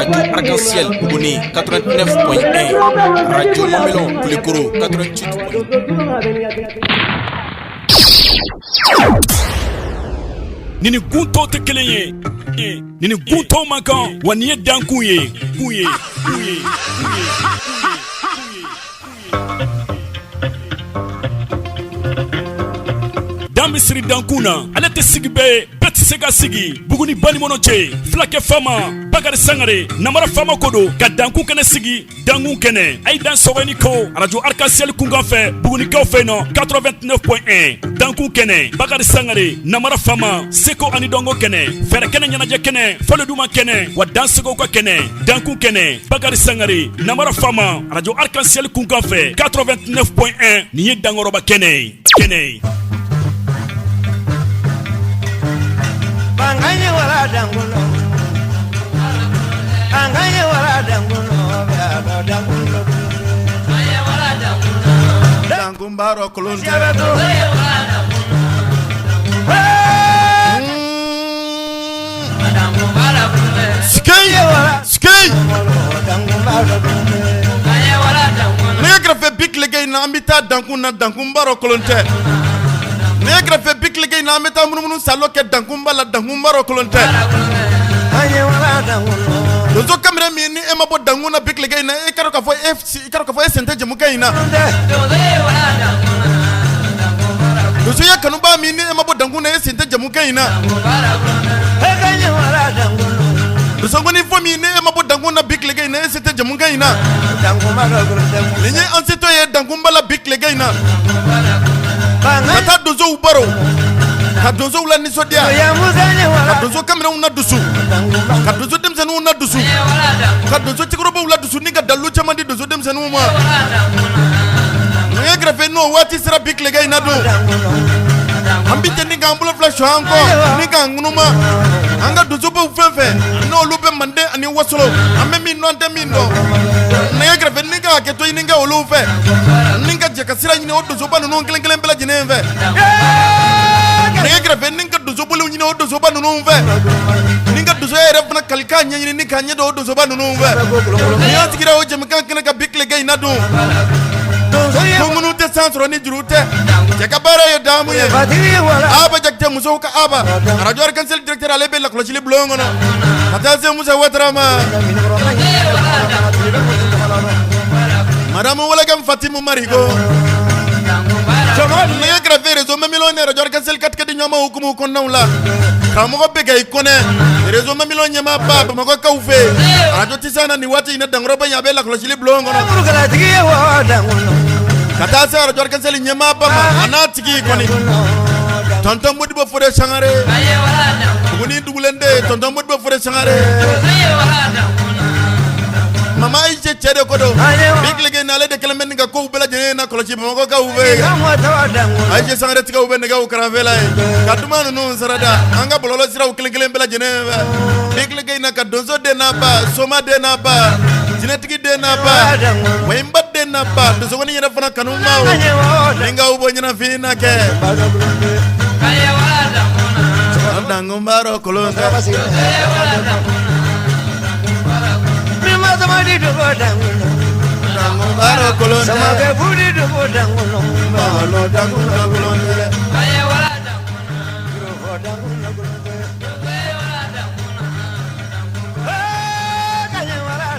Radio Arc-en-Ciel Bougouni 89.1, Radio Mamelon Koulikoro 88.1. Nini gunto te kelenye nini gunto makan waniye dankuye kuye Damisiri dankuna ale te sigi be beti sega sigi Buguni bani monoche flake fama Bakari Sangare namara fama kodo ka danku kene sigi dangun kene ay dan sogeni ko Radio Arc-en-Ciel kunganfɛ Buguni kaw fɛ no 89.1 danku kene Bakari Sangare namara fama seko ani dongo kene fɛrɛ kene ɲɛnajɛ kene fɔlɔ duma kene wa dansego ka kene danku kene Bakari Sangare namara fama Radio Arc-en-Ciel kunganfɛ 89.1 ni ye dangoroba kene Anganye wala dangulo Anganye wala dangulo dangulo Anganye wala dangulo Dangumbaro kolonte Anganye wala dangulo Dangumbaro kolonte Skay Dangumbaro kolonte Anganye wala dangulo Negra fe bik legay na ambita dangumbaro kolonte Negra fe bik legay na ambita munumunu saloke dangumbala dangumbaro kolonte Anganye wala dangulo Dozo kamera mi ni ema bo danguna bik legay na ikaro ka fo sente jamuka ina Dozo ya kanuba mi ni ema bo danguna sente jamuka ina Anganye wala dangulo Dozo ngoni fo mi ni ema bo danguna bik legay na sente jamuka ina Dangumbaro kolonte Lenye ansito ye dangumbala bik legay na Kata dozo ubaro Kadozo ula nisodia Kadozo kamera una dusu Kadozo demsenu una dusu Kadozo chikrobo ula dusu Nika dalu chamandi dozo demsenu uma Negra fe no wati sira bik lega inado Ambite nika ambula flash hanko Nika ngunuma Anga dozo bo ufenfe No lube mande ani wasolo Ame mino ante mino Negra fe nika aketo ininga ulufe Nika jakasira yine odozo ba nunu nkele mbela jinenve Negra fe ninka dozo bulu nyine odozo ba nunu mve Ninka dozo ere fana kalika nyine nika nye do odozo ba nunu mve Nia tikira oje mkankene ka bik lega inado Kungunu te sansoro ni jurute Jakabara yo damu ye Aba jakte muso ka aba Radio Arc-en-Ciel directeur alebe la klochili blongo na Hatase musa watrama Madame wala kam Fatimu Marigo Neye grave réseau memilone Radio Arc-en-Ciel katkedi nyama hukumu konna ula Kamuko bega ikone réseau memilone nyama baba mako kaufe Radio tisana ni wati ina dangroba nyabe la klochili blongo na Katasa Radio Arc-en-Ciel nyama baba anatiki ikoni Tonton Modibo Fode Sangare Buguni dugulende Tonton Modibo Fode Sangare Mama Aïche Chede Kodo Big Lege Nale de Kelemen Nga Kou Bela Jene Kolochi Moko Ka Uwe Aïche Sangare Tika Uwe Nga Ukaravela Katuma Nunu Sarada Anga Bololo Sira Ukele Bela Jene Big Lege Na Kadonzo De Napa Soma De Napa Jinetiki De Napa Wemba De Napa Dosogoni Yena Fana Kanuma Nga Ubo Nyena Fina Ke Dangumbaro Kolonte Samadi do dangulo Dangumbaro Kolonte Samage budi do dangulo Malo dangulo Aye wala dangulo dangulo Aye wala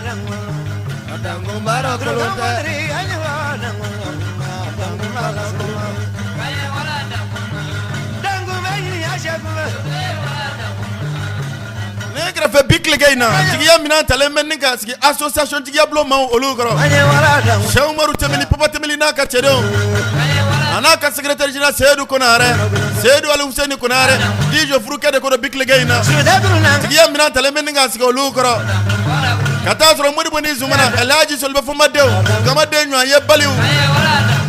dangulo Dangumbaro Kolonte Aye wala dangulo Aye wala dangulo Dangulo ya shagulo Negra fe bik legaina tigiya mina talemen ninga sigi association tigiya blo ma olugro Cheikh Umaru Temeli papa Temeli na ka chedo anaka secrétaire général Seydou Konare Seydou Ali Hussein Konare dijo fruke de ko bik legaina tigiya mina talemen ninga sigi olugro kata soro modi boni zumana elaji solbe fuma dew gama de nwa ye baliw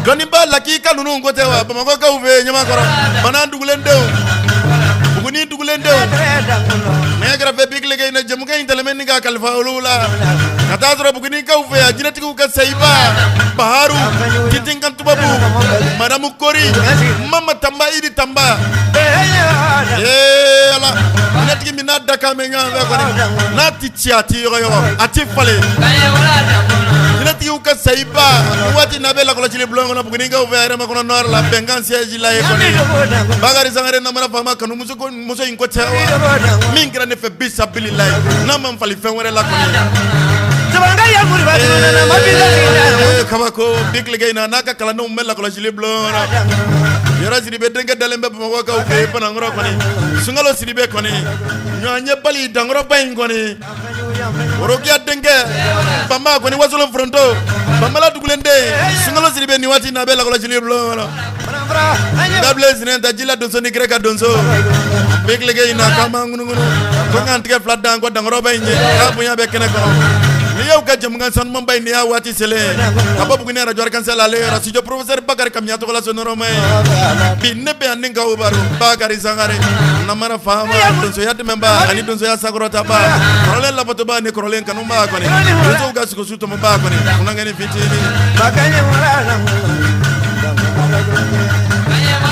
doni ba lakika nunu ngote wa bamako ka uve nyama koro banan dugulen dew Buguni dugulendenw nɛgɛ kɛrɛfɛ Bigile Gaye na jamukan in tɛlɛmɛ ni ka kalifa olu la ka taa sɔrɔ Buguni kaw fɛ yan jinɛtigiw ka Sayiba Baharu Kitinkan Tubabu Madamu Kori Mama Tamba Idi Tamba ala jinɛtigi min n'a da kan bɛ ɲɔgɔn fɛ kɔni n'a ti ci a ti yɔgɔyɔgɔ a ti falen jinɛtigiw ka Sayiba waati n'a bɛ lakɔlɔsili bulon kɔnɔ Buguni kaw fɛ yɛrɛma kɔnɔ nord la bɛnkan siège la ye kɔni Bakari Sangare namara faama kanu muso in ko cɛ wa min kɛra ne fɛ bi sabililayi n'a ma fali fɛn wɛrɛ la kɔni kabako Bigile Gaye na n'a ka kalandenw bɛ lakɔlɔsili bulon kɔnɔ Yɔrɔ Sidibe denkɛ dalen bɛ Bamakɔkaw fɛ Banankɔrɔ kɔni Sunkalo Sidibe kɔni ɲɔgɔnye bali Dankɔrɔba in kɔni Worokiya denkɛ Bamba kɔni Wasolon Foronto Bambala dugulenden Sunkalo Sidibe ni waati n'a bɛ lakɔlɔsili bulon kɔnɔ Gabile Sinɛnta Jila Donso ni Greka Donso Bigile Gaye na kama ŋunugunu ko n ka n tigɛ fila dan ko Dankɔrɔba in ye k'a bonya bɛ kɛnɛ kɔnɔ ni y'aw ka jamukan sanumanba in ni y'a waati selen ka bɔ Buguni radio Arc-en-Ciel ale yɔrɔ studio professeur Bakari Kamiya tɔgɔ la sonoroma ye bi ne bɛ yan ni k'aw baro Bakari Sangare namara faama donsoya dɛmɛba ani donsoya sankɔrɔtaba kɔrɔlen labatɔba ni kɔrɔlen kanuba kɔni donsow ka sigosu tɔmɔba kɔni kunnagɛni fitini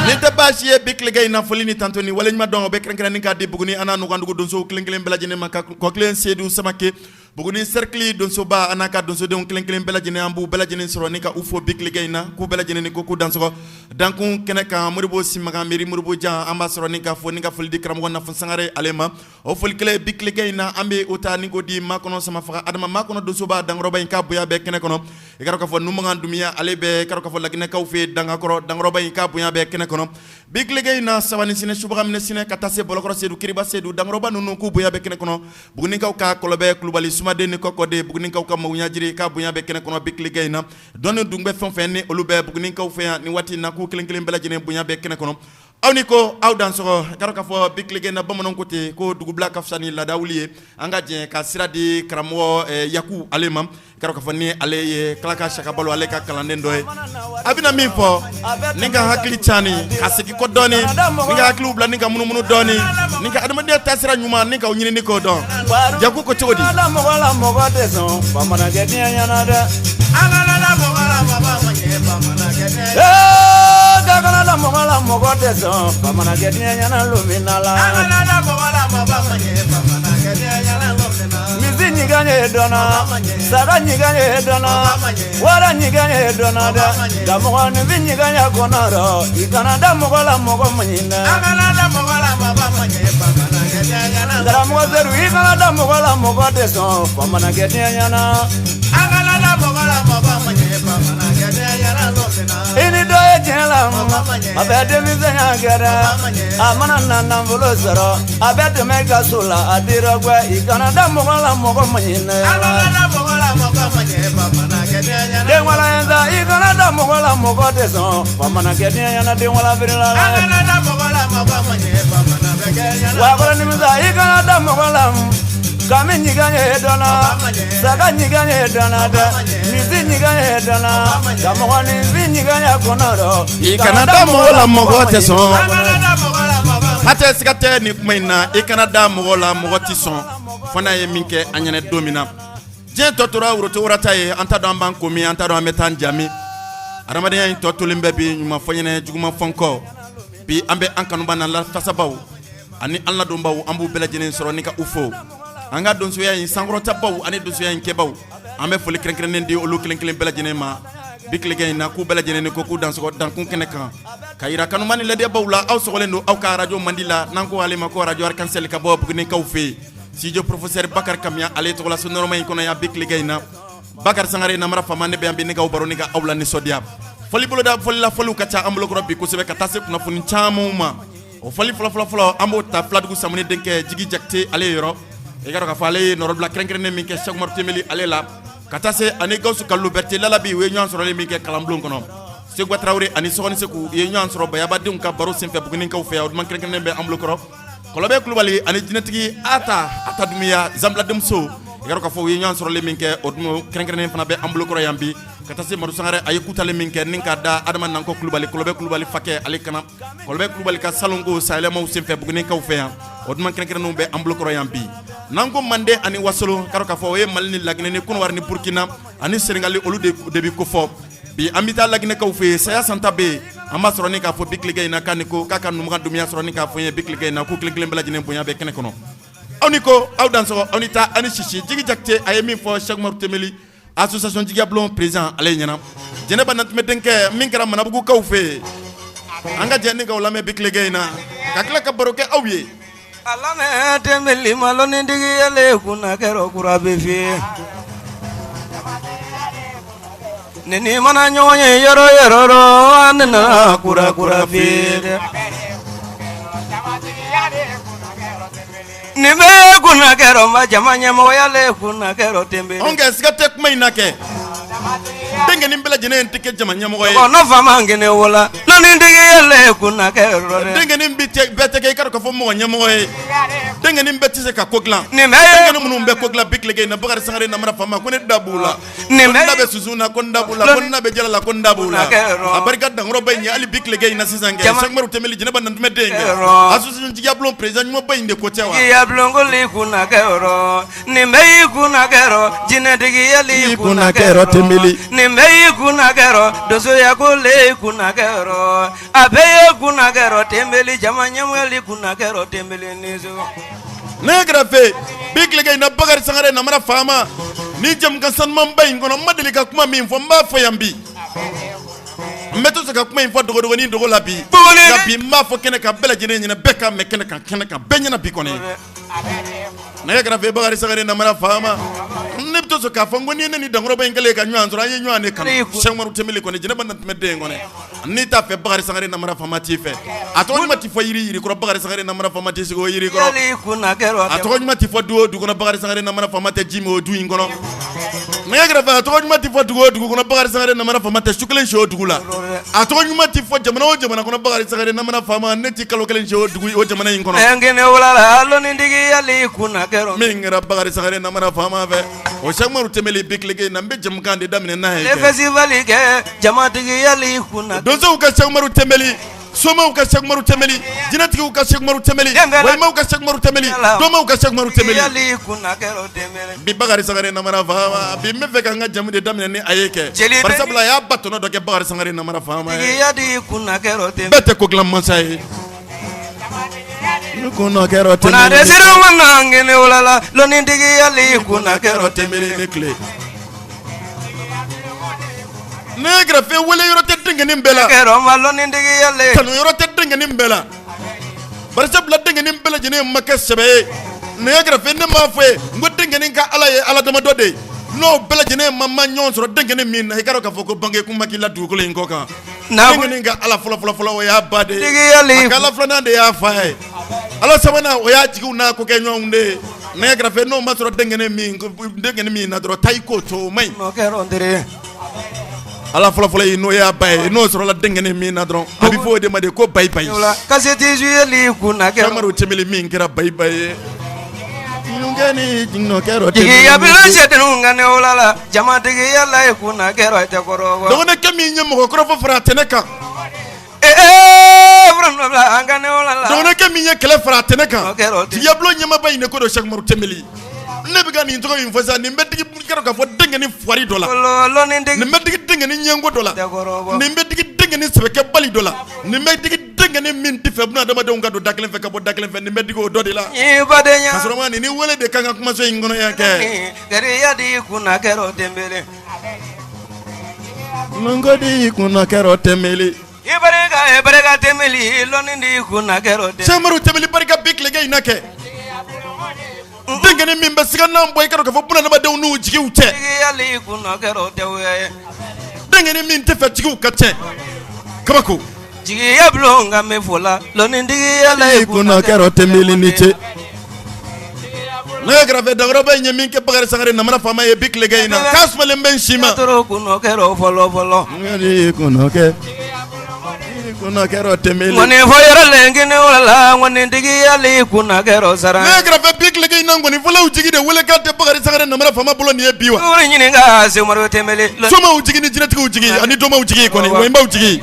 ni tɛ baasi ye Bigile Gaye nafoli ni tantoni waleɲuman dɔn o bɛ kɛrɛnkɛrɛnni k'a di Buguni an n'a nugandugu donsow kelen kelen bɛɛ lajɛlen ma kɔkelen Seydou Samake Buguni cercle donsoba an'a ka donsodenw kelen kelen bɛɛ lajɛlen an b'u bɛɛ lajɛlen sɔrɔ ni ka u fo Bigile Gaye na k'u bɛɛ lajɛlen ni ko k'u dansɔgɔ dankun kɛnɛ kan Moribo Simagan Meri Moribo Jan an b'a sɔrɔ ni ka fo ni ka foli di karamɔgɔ Nafin Sangare ale ma o foli kelen Bigile Gaye na an bɛ o ta ni ko di Makɔnɔ Samafaga Adama Makɔnɔ donsoba Dankɔrɔba in k'a bonya bɛɛ kɛnɛ kɔnɔ i k'a dɔn k'a fɔ Numagan Dumiya ale bɛ i k'a dɔn k'a fɔ Laginɛkaw fɛ Dankakɔrɔ Dankɔrɔba in k'a bonya bɛɛ kɛnɛ kɔnɔ Bigile Gaye na sabani sinɛ subaga minɛ sinɛ ka taa se Bɔlɔkɔrɔ Seydou Kiriba Seydou Dankɔrɔba ninnu k'u bonya bɛɛ kɛnɛ kɔnɔ Bugunikaw ka Kɔlɔbɛ Kulubali Sumaden ni Kɔkɔde Bugunikaw ka Mawuɲajiri k'a bonya bɛɛ kɛnɛ kɔnɔ Bigile Gaye na dɔnni dun bɛ fɛn fɛn ni olu bɛ Bugunikaw fɛ yan ni waati in na k'u kelen kelen bɛɛ lajɛlen bonya bɛɛ kɛnɛ kɔnɔ aw ni ko aw dansɔgɔ i k'a dɔn k'a fɔ Bigile Gaye na bamananw ko ten ko dugubila ka fisa ni laada wuli ye an ka jɛ ka sira di karamɔgɔ Yaku ale ma i k'a dɔn k'a fɔ ni ale ye Kalaka Saka Balo ale ka kalanden dɔ ye a bɛna min fɔ ni ka hakili cani ka segin kɔ dɔɔni ni ka hakiliw bila ni ka munumunu dɔɔni ni ka adamadenya taasira ɲuman ni k'aw ɲini ni k'o dɔn Yaku ko cogo di Gagana la mogo de son, pamana que tiene na lumina la. Gagana la mogo pamana que tiene na lumina. Mizi ni ganye dona, saga ni ganye dona, wara ni ganye dona da. Da mogo ni vini ganye konaro, ikana da mogo manyina. Gagana la mogo pamana que tiene na. Da mogo zeru ikana da mogo de son, pamana que tiene na. Gagana la mogo pamana que tiene na lumina. Ini doye jela. Abete mizenya gera amana nana volo zero abete mega sola adira gwa ikana da mogola mogo manyine ala da mogola mogo manyine pamana kedenya de wala enza ikana da mogola mogo deson pamana kedenya na de wala birila ala da mogola mogo manyine pamana kedenya wa gora nimiza ikana da mogola kami nyiganye dona saga nyiganye dona da mizi nyiganye dona kamwani zi nyiganye konoro ikana da mogola mogo te son hata sikate ni kuma ina ikana da mogola mogo ti son fana ye min kɛ an ɲɛnɛ don min na diɲɛ tɔ tora woroto warata ye an ta dɔn an b'an komi an ta dɔn an bɛ taa jami adamadenya in tɔ tolen bɛ bi ɲuman fɔ ɲɛnɛ juguman fɔ kɔ bi an bɛ an kanuba n'an lafasabaw ani an ladonbaw an b'u bɛɛ lajɛlen sɔrɔ ni ka u fo an ka donsoya in sankɔrɔtabaw ani donsoya in kɛbaw an bɛ foli kɛrɛnkɛrɛnnen di olu kelen kelen bɛɛ lajɛlen ma Bigile Gaye na k'u bɛɛ lajɛlen ni ko k'u dansɔgɔ dankun kɛnɛ kan ka yira kanuma ni ladiyabaw la aw sɔgɔlen don aw ka radio mandi la n'an ko ale ma ko radio Arc-en-Ciel ka bɔ Bugunikaw fɛ yen studio professeur Bakari Kamiya ale tɔgɔ la sonoroma in kɔnɔ yan Bigile Gaye na Bakari Sangare namara faama ne bɛ yan bi ne k'aw baro ni ka aw la nisɔndiya foli boloda foli la foliw ka ca an bolokɔrɔ bi kosɛbɛ ka taa se kunnafoni camanw ma o foli fɔlɔ an b'o ta Filadugu Samuni denkɛ Jigi Jakite ale yɔrɔ i ka dɔn k'a fɔ ale ye nɔrɔbila kɛrɛnkɛrɛnnen min kɛ Cheikh Umaru Tembeli ale la ka taa se ani Gawusu Kalilu Berete Lalabi u ye ɲɔgɔn sɔrɔlen min kɛ kalanbulon kɔnɔ Seguba Tarawele ani Sɔgɔni Seku u ye ɲɔgɔn sɔrɔ bayabadenw ka baro senfɛ Bugunikaw fɛ yan o duman kɛrɛnkɛrɛnnen bɛ an bolokɔrɔ Kɔlɔbɛ Kulubali ani jinɛtigi Ata Dumiya Zanbila Denmuso yaro ka fo yi ñaan soro le min ke o dum krenkrenen fana be ambulo ko yambi kata se Madou Sangare ay kutale min ke nin ka da adama nan ko klubali fake ali kana kolbe klubali ka salongo sale mo sem fe bugni kaw fe o dum krenkrenen be ambulo ko yambi nango mande ani wasolo karo ka fo ye malni lagne ne kun warni Burkina ani Senegal olu de bi ko fo bi amita lagne kaw fe saya santa be amba soro ni ka fo biklige na kaniko kaka num gandu miya soro ni ka fo ye biklige na ko klikle mbala jine bonya be kene kono awniko awdanso awnita ani shishi jigi jakte ayemi fo Cheikh Marou Temeli association Jigablon président ale nyana jene banat metenke minkara manabugu kaw fe anga jeni ga ulame biklige na kakla ka baroke awye alane Temeli maloni digi yale kuna kero kurabe fi nini mana nyonye yoro anna kura fi Nime kuna kero majamanya moyale kuna kero Temeli onge sigate kuma inake denge nimbele jene ntike jamanya moye ono fama ngene wala nani ndege yale kuna kero denge nimbite beteke karo ko fo mo nyamoye denge nimbete se ka kogla nime denge nimu be kogla bikle na Bakary Sangare na mara fama ko ne dabula nime ndabe suzuna ko ndabula ko nabe jala ko ndabula abarika dangro bay ali bikle na sisange Cheikh Marou Temeli jene ban ndme denge association Jigablon président mo bay nde ko tewa Jigablon ko li kuna kero nime kuna kero jine dege yale kuna kero Temeli nime kuna kero doso ya ko le kuna kero abe kuna kero Temeli jamanya mwali kuna kero Temeli nizo ne grafe bikle na Bakary Sangare na mara fama ni jam kan san man bay ngono madeli ka kuma min fo mba fo yambi meto se ka kuma info dogo ni dogo labi labi ma fo kene ka bela jene nyina beka me kene ka benya na bikone ne grafe Bakary Sangare na mara fama ne to so ka fo ngoni ne ni dangro bay ngale ka nyanzo ra nyanyo ne kan Cheikh Marou Temeli ko ne jene ban me de ngone ni ta fe Bakary Sangare na mara fama ti fe ato ma ti fo yiri ko Bakary Sangare na mara fama ti sigo yiri ko kuna kero ato ma ti fo duo du ko Bakary Sangare na mara fama te jimo du ngono ne grafe ato ma ti fo duo du ko Bakary Sangare na mara fama te shuklen sho du la ato ma ti fo jamana o jamana ko Bakary Sangare na mara fama ne ti kalo kelen sho du o jamana ngono ngene wala lo ni ndigi yale kuna kero mingra Bakary Sangare na mara fama fe o Cheikh Marou Temeli bikle na mbe jam kande damne na he le festival ke jama digi yale kuna dozo ka Cheikh Marou Temeli soma ka Cheikh Marou Temeli jinati ka Cheikh Marou Temeli wayma ka Cheikh Marou Temeli doma ka Cheikh Marou Temeli yale kuna kero Temeli bi Bakary Sangare na mara fama bi me fe ka nga jamu de damne ni ayeke par sabla ya batono do ke Bakary Sangare na mara fama yadi kuna kero Temeli bete ko glam mansay kuna kero Temeli kuna desiru manangene wala lo ni ndigi yale kuna kero Temeli ne clé ne grafe wala yoro te dinga nimbela kero malo ni ndigi yale tanu yoro te dinga nimbela barsa bla dinga nimbela jene makka sebe ne grafe ne ma fe ngo dinga ninka ala dama dode no bela jene mamma nyon soro dinga ni min he karo ka foko bange kuma ki la du ko len ko ka dinga ninka ala folo o ya bade ndigi yale kala flana de ya fa ala sabana o ya jigu na ko ke nyonde ne grafe no ma soro dinga ni min na dro tay ko to mai no kero ndire ala folo yi no ya bay no soro la dengene mi na dron abi fo de ma de ko bay kaseti juye li kuna kero Cheikh Marou Temeli min kira bay ngani jinno kero digi ya bilo jetenu ngane olala jama digi yalla kuna kero te koro do ne kami nyam ko fo fra teneka vrano la ngane olala do ne kami nye kele fra teneka ya blo nyama bay ne ko do Cheikh Marou Temeli ne bi gani to ko info sa ni mbedigi kero ka fo dengene fwari dola lo ni ndigi ni mbedigi dengene nyengo dola ni mbedigi dengene sebeke bali dola ni mbedigi dengene minti fe buna dama de ngado daklen fe ka bo daklen fe ni mbedigi o dodi la ni badenya kasromani ni wele de kanga kuma so ngono yake kere yadi kuna kero Temeli ngodi kuna kero Temeli ibarega Temeli lo ni ndi kuna kero Temeli Cheikh Marou Temeli barika bikle gay nake dengene min be siga nam boy karo ka fo buna dama de nu jigi ute yali kuna kero tewe dengene min te fe jigi ukate kabako jigi yablo ngame fola lo ni ndi yala kuna kero Temeli niche ne grave dangro be nyemin ke Bakary Sangare na mara fama e bikle gay na kasmale ben shima toro kuno kero folo ngadi kuno ke kuna kero Temeli ngone foyora lengene wala ngone ndigi yali kuna kero sara ne grave bikle gay Biklige nan kɔni fɔlɔ u jigi de wele k'a tɛ Bakari Sangare namara fama bolo nin ye bi wa. Uri ɲininka Sɛkumaru Tɛnbɛlɛ. Somaw jigi ni jinɛtigiw jigi ani dɔmaw jigi kɔni wɛnbaw jigi.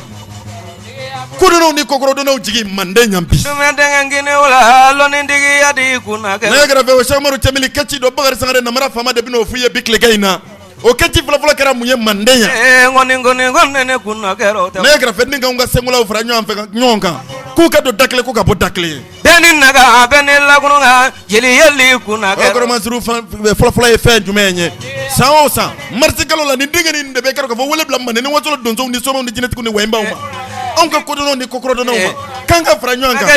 Kodɔnnaw ni kɔkɔrɔdɔnnaw jigi Mande ɲampi. Dumɛ denkɛ kini wala lɔnnitigi ya di kunna kɛ. Ne kɛrɛfɛ o Cheikh Umaru Tɛnbɛlɛ kɛci dɔ Bakari Sangare namara fama de bɛn'o f'u ye bi tilegan in na. O kɛci fɔlɔfɔlɔ kɛra mun ye Mande yan. Ngɔni ne kunna kɛra o tɛ. Ne kɛrɛfɛ ni k'anw ka sɛngulaw fara ɲɔgɔn kan k'u ka don da kelen ko ka bɔ da kelen ye. Bɛɛ ni naga bɛɛ ni lakunun jeli yeli kunna kɛra. O kɔrɔmansuru fɔlɔfɔlɔ ye fɛn jumɛn ye san o san marisi kalo la ni denkɛ nin de bɛ kɛra k'a fɔ wele bila Mande ni wasolon donsow ni somaw ni jinɛtigiw ni wɛnbaw ma. Anw ka kodɔnnaw ni kɔkɔrɔdɔnnaw ma k'an ka fara ɲɔgɔn kan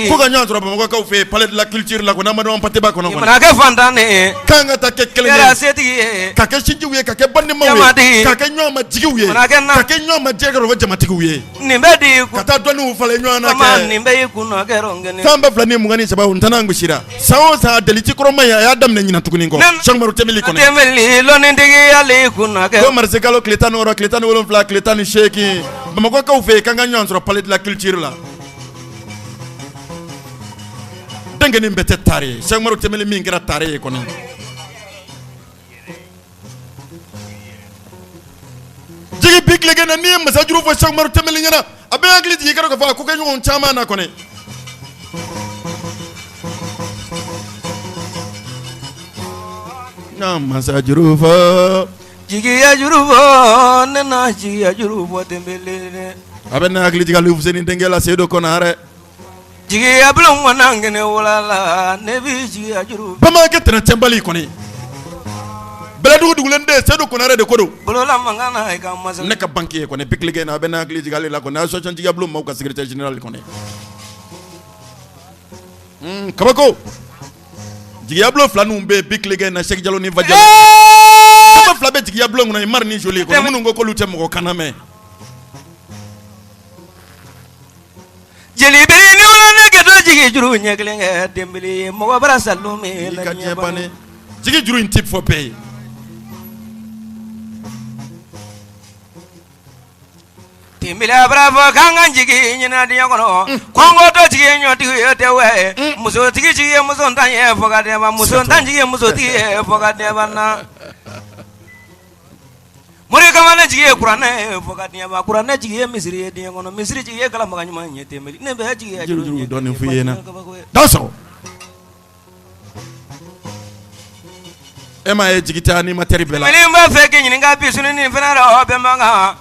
fo ka ɲɔgɔn sɔrɔ Bamakɔkaw fɛ yen palais de la culture la ko n'an ma dɔn Pateba kɔnɔ mana kɛ fantan ne k'an ka taa kɛ kelen ye kɛra setigi ye ka kɛ sinjiw ye ka kɛ balimaw ye ka kɛ ɲɔgɔn ma jigiw ye ka kɛ ɲɔgɔn ma jɛgɛrɛ jamatigiw ye nin bɛɛ di ka taa dɔnniw falen ɲɔgɔn na kɛ nin bɛɛ y'i kunna kɛra ngɛnɛ san 2023 ntɛnɛn gosira san o san delici kɔrɔma ye a y'a daminɛ ɲina tuguni kɔ Cheikh Umaru Tɛnbɛlɛ kɔnɔ Tɛnbɛlɛ lɔnnitigi yali kunna kɛra ko marisi kalo tile 16 tile 17 tile 18 Bamakɔkaw fɛ yen k'an ka ɲɔgɔn sɔrɔ palais de la culture la dengenin bɛɛ tɛ taare ye Cheikh Umaru Tɛnbɛlɛ min kɛra taare ye kɔni jigi bi tilegan na n'i ye masajuru fɔ Cheikh Umaru Tɛnbɛlɛ ɲɛna a bɛ hakili jigin kɛra k'a fɔ a ko kɛ ɲɔgɔn caman na kɔni na masajuru fɔ jigiya juru fɔ ne na jigiya juru fɔ Tɛnbɛlɛ a bɛ ne hakili jigin Aliou Fuseni denkɛ la Seydou Konaré jigiya bulon kɔnɔ ngɛnɛ wala ne bi jigiya juru bamankɛ tɛnɛ cɛnbali kɔni bɛlɛdugu dugulen den Seydou Konaré de ko don bolola mankan na i ka masa ne ka banque ye kɔni bi tilegan na a bɛ ne hakili jigin ale la kɔni association jigiya bulon maaw ka secrétaire général kɔni kabako jigiya bulon fila ninnu bɛ bi tilegan na Cheikh Jalo ni Vajalo kaba fila bɛ jigiya bulon kɔnɔ Mari ni Joli kɔni minnu ko k'olu tɛ mɔgɔ kana mɛn jeli bɛ ni wala ne kɛ dɔ jigi juru ɲɛ kelen kɛ Tɛnbɛlɛ mɔgɔ bara salon min la ka diɲɛ bannen jigi juru in ti fɔ bɛɛ ye Tɛnbɛlɛ bara fɔ k'an ka jigi ɲɛna diɲɛ kɔnɔ kɔngɔ dɔ jigi ɲɔtigi ye tɛ wɛ musotigi jigi ye muso tan ye fɔ ka dɛmɛ muso tan jigi ye musotigi ye fɔ ka dɛmɛ na Mori kamane jigi ye kuranɛ ye fɔ ka dɛmɛ kuranɛ jigi ye misiri ye diɲɛ kɔnɔ misiri jigi ye kalamakan ɲuman ye Tɛnbɛlɛ ne bɛ jigi ye juru dɔɔnin f'i ye na da sɔrɔ e ma ye jigi ta ni matɛri bɛɛ la Tɛnbɛlɛ b'a fɛ k'i ɲininka bi suni ni fɛnɛ rɔ bɛn man kan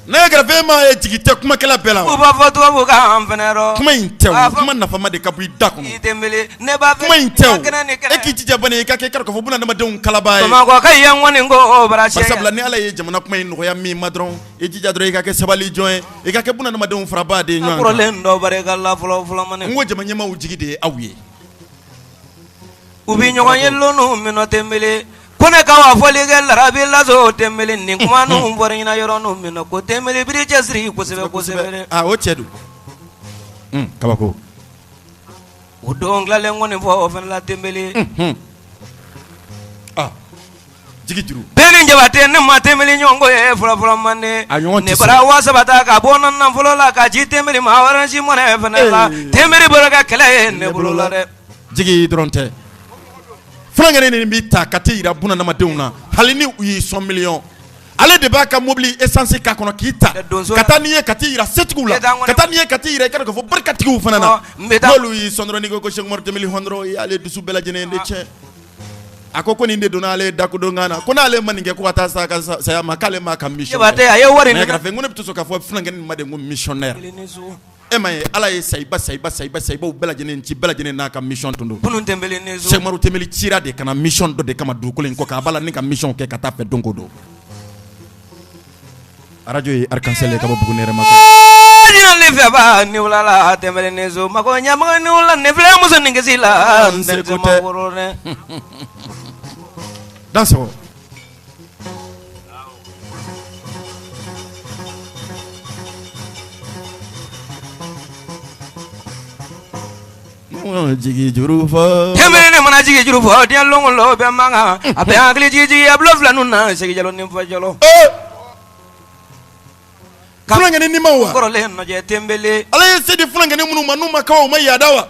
ne kɛrɛfɛ e ma ye jigi tɛ kumakɛla bɛɛ la u b'a fɔ tubabu kan fɛnɛ rɔ kuma in tɛ o kuma nafama de ka bɔ i da kɔnɔ Tɛnbɛlɛ ne b'a fɛ kuma in tɛ o kɛnɛ ni e kɛnɛ k'i jija bani i ka kɛ k'a fɔ buna adamadenw kalabaa ye Bamakɔ ka yan ŋɔni ko bara bari sabula ni Ala ye jamana kuma in nɔgɔya min ma dɔrɔn i jija dɔrɔn i ka kɛ sabali jɔn ye i ka kɛ buna adamadenw farabaa de ye ɲɔgɔn kan kɔrɔlen dɔ barika la fɔlɔ fɔlɔ mane n ko jama ɲɛmaaw jigi de ye aw ye u bi ɲɔgɔn ye lonu minɔ Tɛnbɛlɛ ko ne ka wa fɔli kɛ larabi laso Tɛnbɛlɛ nin kuma nu bɔra ɲina yɔrɔ nu minɔ ko Tɛnbɛlɛ biri cɛsiri kosɛbɛ kosɛbɛ o cɛ don kabako o don tilalen ŋɔni fɔ o fɛnɛ la Tɛnbɛlɛ jigi juru bɛɛ ni jabate ne ma Tɛnbɛlɛ ɲɔgɔn ko ye fɔlɔfɔlɔ mande a ɲɔgɔn ne bara wa saba ta ka bɔ nana fɔlɔ la ka ci Tɛnbɛlɛ ma wɛrɛ si mɔnɛ fɛnɛ la Tɛnbɛlɛ bɔra ka kɛlɛ ye ne bolo la dɛ jigi dɔrɔn tɛ fulankɛnin nin bi ta ka t'i yira buna adamadenw na hali ni u y'i sɔn miliyɔn ale de b'a ka mobili essence k'a kɔnɔ k'i ta ka taa n'i ye ka t'i yira setigiw la ka taa n'i ye ka t'i yira i ka dɔn k'a fɔ barikatigiw fana na n'olu y'i sɔn dɔrɔn n'i ko ko Cheikh Umaru Tɛnbɛlɛ hɔn dɔrɔn i y'ale dusu bɛɛ lajɛlen de tiɲɛ a ko nin de donna ale dakodon kan na ko n'ale ma nin kɛ ko ka taa sa ka saya ma k'ale m'a ka mission jabate a ye wari mais kɛrɛfɛ n ko ne bɛ to sɔn k'a fɔ fulankɛnin nin ma de ko missionnaire e ma ye Ala ye sayibaw bɛɛ lajɛlen ci bɛɛ lajɛlen n'a ka mission tun don kunun Tɛnbɛlɛ ne so Cheikh Umaru Tɛnbɛlɛ cira de kana mission dɔ de kama dugukolo in kɔ k'a b'a la ni ka mission kɛ ka taa fɛ don ko don radio ye Arc-en-Ciel ye ka bɔ Buguni yɛrɛ ma ne fɛ ba ni wula la Tɛnbɛlɛ ne so mako ɲamaga ni wula ne filɛ muso ni kisi la n tɛ se ma woro dɛ dan sɔgɔ jigi juru fɔ Tɛnbɛlɛ ne mana jigi juru fɔ diɲɛ lɔngɔlɔ bɛɛ man kan a bɛɛ hakili jigi a bulon fila nun na Cheikh Jalo ni Fajalo fulankɛnin ni ma wa kɔrɔlen nɔjɛ Tɛnbɛlɛ Ala ye se di fulankɛnin minnu ma n'u ma kaw ma yaada wa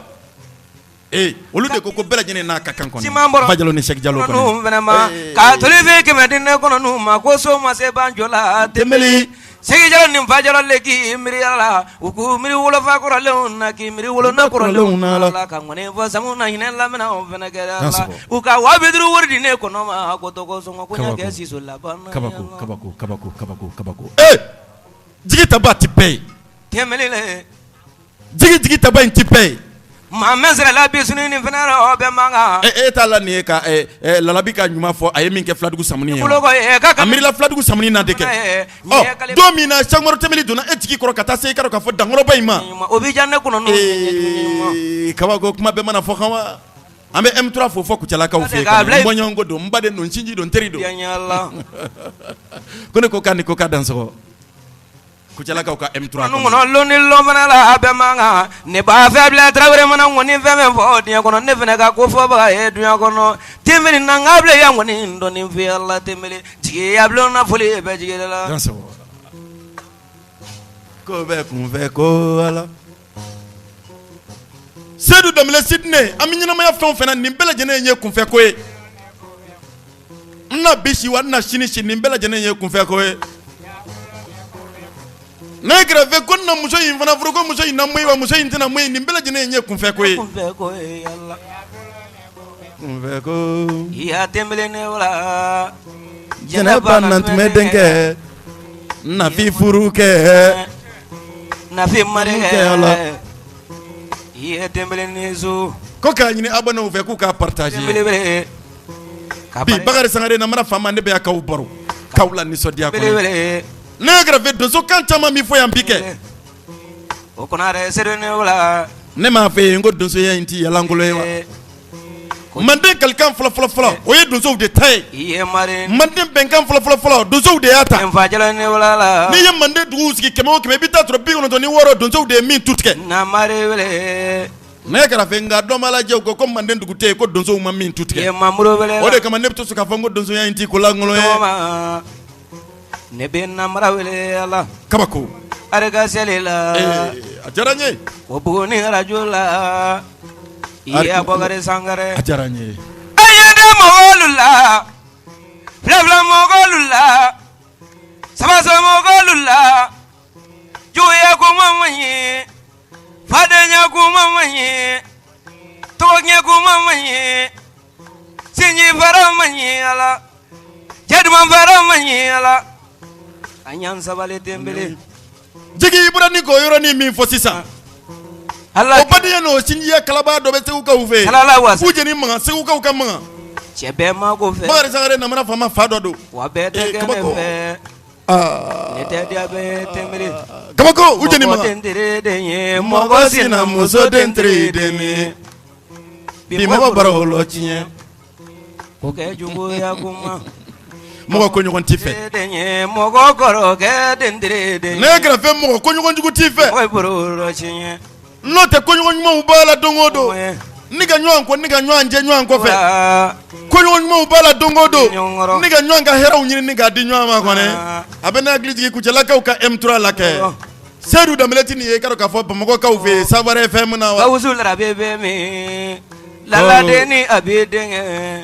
olu de ko bɛɛ lajɛlen n'a ka kan kɔnɔ Simambɔrɔ Fajalo ni Cheikh Diallo nu kɔnɔ fɛnɛ ma ka tolifi kɛmɛ di ne kɔnɔ nu ma ko so ma se banjo la Tembeli Cheikh Diallo ni Fajalo le k'i miiri la u k'u miiri wolofa kɔrɔlenw na k'i miiri wolona kɔrɔlenw na la ka ŋɔni fɔ sango na hinɛ lamɛnna o fɛnɛ kɛra la u ka 250 wari di ne kɔnɔ ma ko tɔgɔ sɔngɔ ko ɲa kɛ siso laban na kabako jigi taba ti bɛɛ ye Tembeli le jigi taba in ti bɛɛ ye maa mɛ sira la bi suni ni fɛnɛ la o bɛ mankan e t'a la nin ye ka Lalabi ka ɲuman fɔ a ye min kɛ Filadugu Samuni ye a miirila Filadugu Samuni na de kɛ don min na Cheikh Umaru Tembeli donna e tigi kɔrɔ ka taa se i ka k'a fɔ dankɔrɔba in ma o bi jan ne kɔnɔ kabako kuma bɛɛ mana fɔ kan wa an bɛ M3 fo fɔ Kucalakaw fɛ yen n bɔɲɔgɔnko don n baden don n sinji don n teri don ko ne ko k'a ni ko k'a dansɔgɔ Kucalakaw ka M3 kɔnɔ loni lɔn fana la a bɛɛ mankan ne b'a fɛ bila Tarawele mana ŋɔni fɛn fɛn fɔ diɲɛ kɔnɔ ne fana ka ko fɔbaga ye duɲa kɔnɔ Tembeli na n ka bila ya ŋɔni dɔɔni fɛ Ala Tembeli jigi ya bila na foli bɛɛ jigi de la ko bɛ kunfɛ ko Ala Seydou Dembele Sidney an bɛ ɲɛnamaya fɛn o fɛn na nin bɛɛ lajɛlen ye kunfɛ ko ye n na bi si wa n na sini si nin bɛɛ lajɛlen ye kunfɛ ko ye ne kɛrɛfɛ ko na muso in fana furu ko muso in na moyi wa muso in tɛna moyi nin bɛɛ lajɛlen ye kunfɛ ko ye kunfɛ ko ya Tembeli ne wala Jɛnɛba Nantumɛ denkɛ Nafi furu kɛ Nafi marikɛ ya Tembeli ne zo ko k'a ɲini abonnés fɛ k'u k'a partager bi Bakari Sangare Namara Fama ne bɛ yan k'aw baro k'aw la nisɔndiya kɔnɔ ne kɛrɛfɛ donso kan caman min fɔ yan bi kɛ o kɔnɔ yɛrɛ sedu ne wala ne m'a fɛ yen ko donsoya in ti yalankolon ye wa Manden kalikan fɔlɔ o ye donsow de ta ye Manden bɛnkan fɔlɔ donsow de y'a ta n'i ye Manden duguw sigi 100 o 100 i bɛ taa sɔrɔ 96 donsow de ye min tu tigɛ ne kɛrɛfɛ nka dɔn b'a lajɛ ko Manden dugu tɛ yen ko donsow ma min tu tigɛ o de kama ne bɛ to sɔn k'a fɔ ko donsoya in ti ko lankolon ye ne bɛ namara wele Ala kabako arika seli la a diyara n ye o Buguni radio la iya Bakari Sangare a diyara n ye ayede mɔgɔlu la filafila mɔgɔlu la sabasa mɔgɔlu la juguya kuma man ɲi fadenya kuma man ɲi tɔgɔɲɛ kuma man ɲi sinji fara man ɲi Ala jɛduman fara man ɲi Ala an y'an sabali Tembeli jigi Ibrahim ko yɔrɔnin min fɔ sisan o badenya n'o sinjiya kalaba dɔ bɛ segukaw fɛ yen u jeni magan segukaw ka magan cɛ bɛɛ ma ko fɛ Bakari Sangare Namara Fama fa dɔ don wa bɛɛ tɛ kɛ ne fɛ ne tɛ diya bɛɛ Tembeli kabako u jeni magan mɔgɔ den den ye mɔgɔ sinamuso den tere den ye bi mɔgɔ bara o lɔ tiɲɛ ko kɛ juguya kuma mɔgɔ koɲɔgɔn t'i fɛ mɔgɔ kɔrɔkɛ den tere den ne kɛrɛfɛ mɔgɔ koɲɔgɔn jugu t'i fɛ mɔgɔ bolo tiɲɛ n'o tɛ koɲɔgɔn ɲumanw b'a la don o don ni ka ɲɔgɔn kɔ ni ka ɲɔgɔn jɛ ɲɔgɔn kɔfɛ koɲɔgɔn ɲumanw b'a la don o don ni ka ɲɔgɔn ka hɛrɛw ɲini ni k'a di ɲɔgɔn ma kɔni a bɛ ne hakili jigin Kucalakaw ka M3 la kɛ Seydou Dembele tɛ nin ye i ka dɔn k'a fɔ Bamakɔkaw fɛ yen Sawara FM na wa Gawusu Larabe bɛ min Laladeni a bɛ denkɛ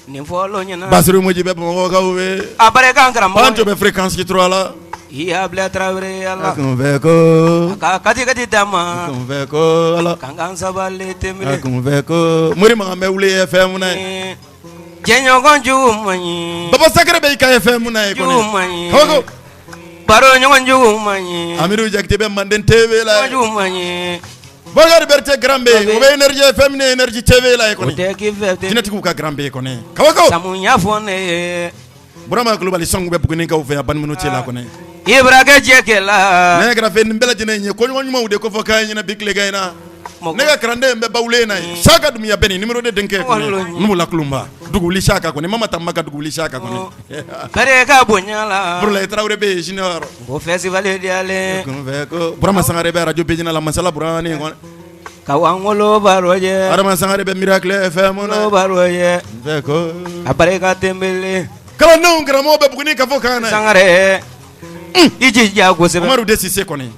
nin fɔlɔ ɲɛna Basiru Moji bɛ Bamakɔkaw fɛ a barika karamɔgɔ Banjo bɛ fréquence 3 la i y'a bila Tarawele Ala kunfɛ ko ka kati d'a ma kunfɛ ko Ala kan sabali Tembeli kunfɛ ko Mori Magan bɛ wuli FM na ye jɛɲɔgɔn jugu man ɲi Baba Sakare bɛ i ka FM na ye kɔni kabako baro ɲɔgɔn jugu man ɲi Amiru Jakite bɛ Manden TV la jugu man ɲi Bakari Berete Grand B o bɛ Énergie FM ni Énergie TV la ye kɔni o tɛ k'i fɛ jinɛtigiw ka Grand B kɔni kabako samu y'a fɔ ne ye Burama Kulubali sɔngu bɛ Bugunikaw fɛ yan Banimunu cɛ la kɔni Ibrakɛ jɛkɛla ne kɛrɛfɛ nin bɛɛ lajɛlen ye koɲɔgɔn ɲumanw de ko fɔ k'an ɲɛna bi tile in na ne ka kalanden bɛ bawulen na ye Saka Dumuya Bɛni numéro 2 denkɛ kɔni Numu Lakulumba Duguli Saka kɔni Mama Tamba ka Duguli Saka kɔni barika bonya la Burulayi Tarawele bɛ yen junior o festival diyalen kunfɛ ko Burama Sangare bɛ radio Bejina la Masala Burani kɔni ka wangolo baro ye Adama Sangare bɛ Miracle FM na baro ye kunfɛ ko a barika Tembeli kalandenw karamɔgɔ bɛ Buguni ka fɔ kan na Sangare i jija kosɛbɛ Umaru de Sise kɔni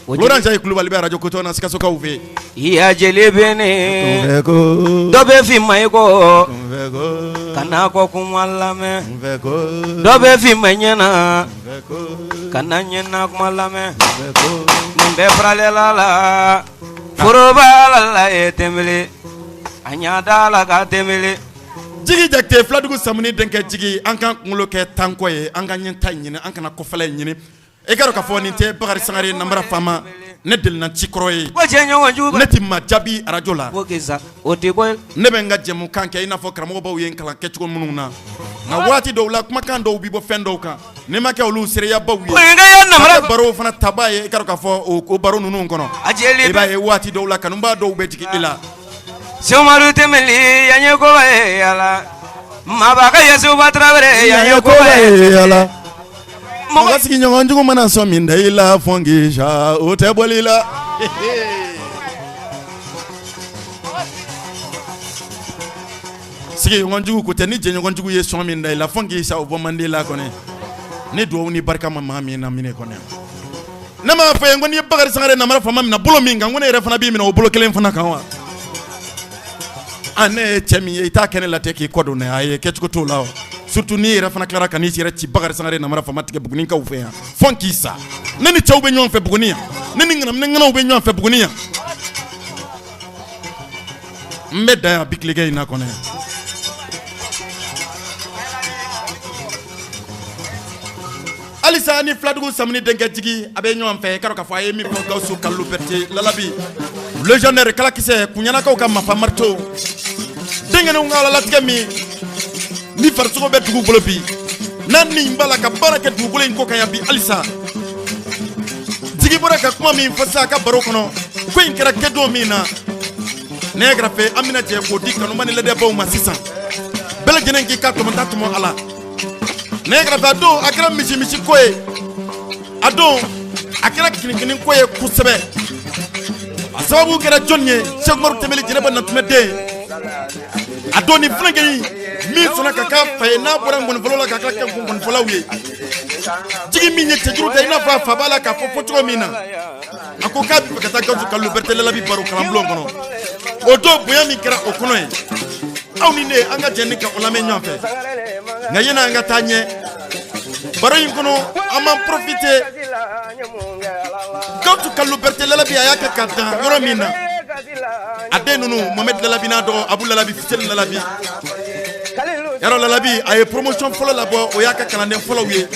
Laurent Jaye Kulubali bɛ radio Kotona Sikasokaw fɛ iya jeli bene dɔ bɛ fi ma i kɔ kana kɔ kuma lamɛn dɔ bɛ fi ma ɲɛna kana ɲɛna kuma lamɛn nin bɛɛ faralela la foroba la ye tɛmɛle a ɲa da la ka tɛmɛle Jigi Jakite Filadugu Samuni denkɛ Jigi an kan kunkolo kɛ tanko ye an ka ɲɛta ɲini an kana kɔfɛla ɲini e ka dɔn k'a fɔ nin tɛ Bakari Sangare Namara Fama ne delina cikɔrɔ ye ne ti ma jaabi radio la ne bɛ n ka jɛmukan kɛ i n'a fɔ karamɔgɔbaw ye n kalan kɛcogo minnu na nka waati dɔw la kumakan dɔw bi bɔ fɛn dɔw kan ne ma kɛ olu seereyabaw ye baro fana taba ye i ka dɔn k'a fɔ o baro ninnu kɔnɔ i b'a ye waati dɔw la kanubaa dɔw bɛ jigin i la Semaru temeli ya nyekoba yala mabaka Yesu batrabre ya nyekoba yala mɔgɔ sigi ɲɔgɔn jugu mana sɔn min da i la fɔnkisha o tɛ bɔli la sigi ɲɔgɔn jugu ko tɛ ni jɛɲɔgɔn jugu ye sɔn min da i la fɔnkisha o bɔ man di la kɔnɛ ni duwawu ni barika ma maa min na minɛ kɔnɛ ne m'a fɔ ye ko n'i ye Bakari Sangare Namara Fama minɛ bolo min kan ko ne yɛrɛ fana b'i minɛ o bolo kelen fana kan wa ne ye cɛ min ye i t'a kɛnɛ latɛ k'i kɔ don ne a ye kɛcogo t'o la surtout n'i yɛrɛ fana tilara ka n'i yɛrɛ ci Bakari Sangare Namara Fama tigɛ Bugunikaw fɛ yan fɔ k'i sa ne ni cɛw bɛ ɲɔgɔn fɛ Buguni yan ne ni ŋanaw bɛ ɲɔgɔn fɛ Buguni yan n bɛ dan yan bi tilegɛ in na kɔnɔ yan halisa ni Filadugu Samuni denkɛ Jigi a bɛ ɲɔgɔn fɛ i ka dɔn k'a fɔ a ye min fɔ Gawusu Kalilu Berete Lalabi légionnaire kalakisɛ kunyanakaw ka mafa marteau denkɛnɛw ka alalatigɛ min ni farisogo bɛ dugukolo bi n'a nin b'a la ka baara kɛ dugukolo in ko kan yan bi halisa Jigi bɔra ka kuma min fɔ sisan a ka baro kɔnɔ ko in kɛra kɛdon min na ne kɛrɛfɛ an bɛna jɛ k'o di kanuma ni lajɛbaw ma sisan bɛɛ lajɛlen k'i ka tɔmɔta tɔmɔ a la ne kɛrɛfɛ a don a kɛra misi ko ye a don a kɛra kinikini ko ye kosɛbɛ a sababu kɛra jɔn ye Cheikh Umaru Tembeli Jɛnɛba Natumɛden a don ni fulankɛ in min sɔnna ka k'a fa ye n'a bɔra ngɔnifɔlaw la ka tila kɛ ngɔnifɔlaw ye Jigi min ye cɛjuru ta i n'a fɔ a fa b'a la k'a fɔ cogo min na a ko k'a bɛ fɛ ka taa Gawusu Kalilu Berete Lalabi baro kalanbulon kɔnɔ o don bonya min kɛra o kɔnɔ ye aw ni ne an ka jɛ ni ka o lamɛn ɲɔgɔn fɛ nka yanni an ka taa ɲɛ baro in kɔnɔ an m'an profiter Gawusu Kalilu Berete Lalabi a y'a kɛ ka dan yɔrɔ min na a den ninnu Mohamed Lalabi n'a dɔgɔ Abu Lalabi Fuseni Lalabi yɔrɔ Lalabi a ye promotion fɔlɔ labɔ o y'a ka kalanden fɔlɔw ye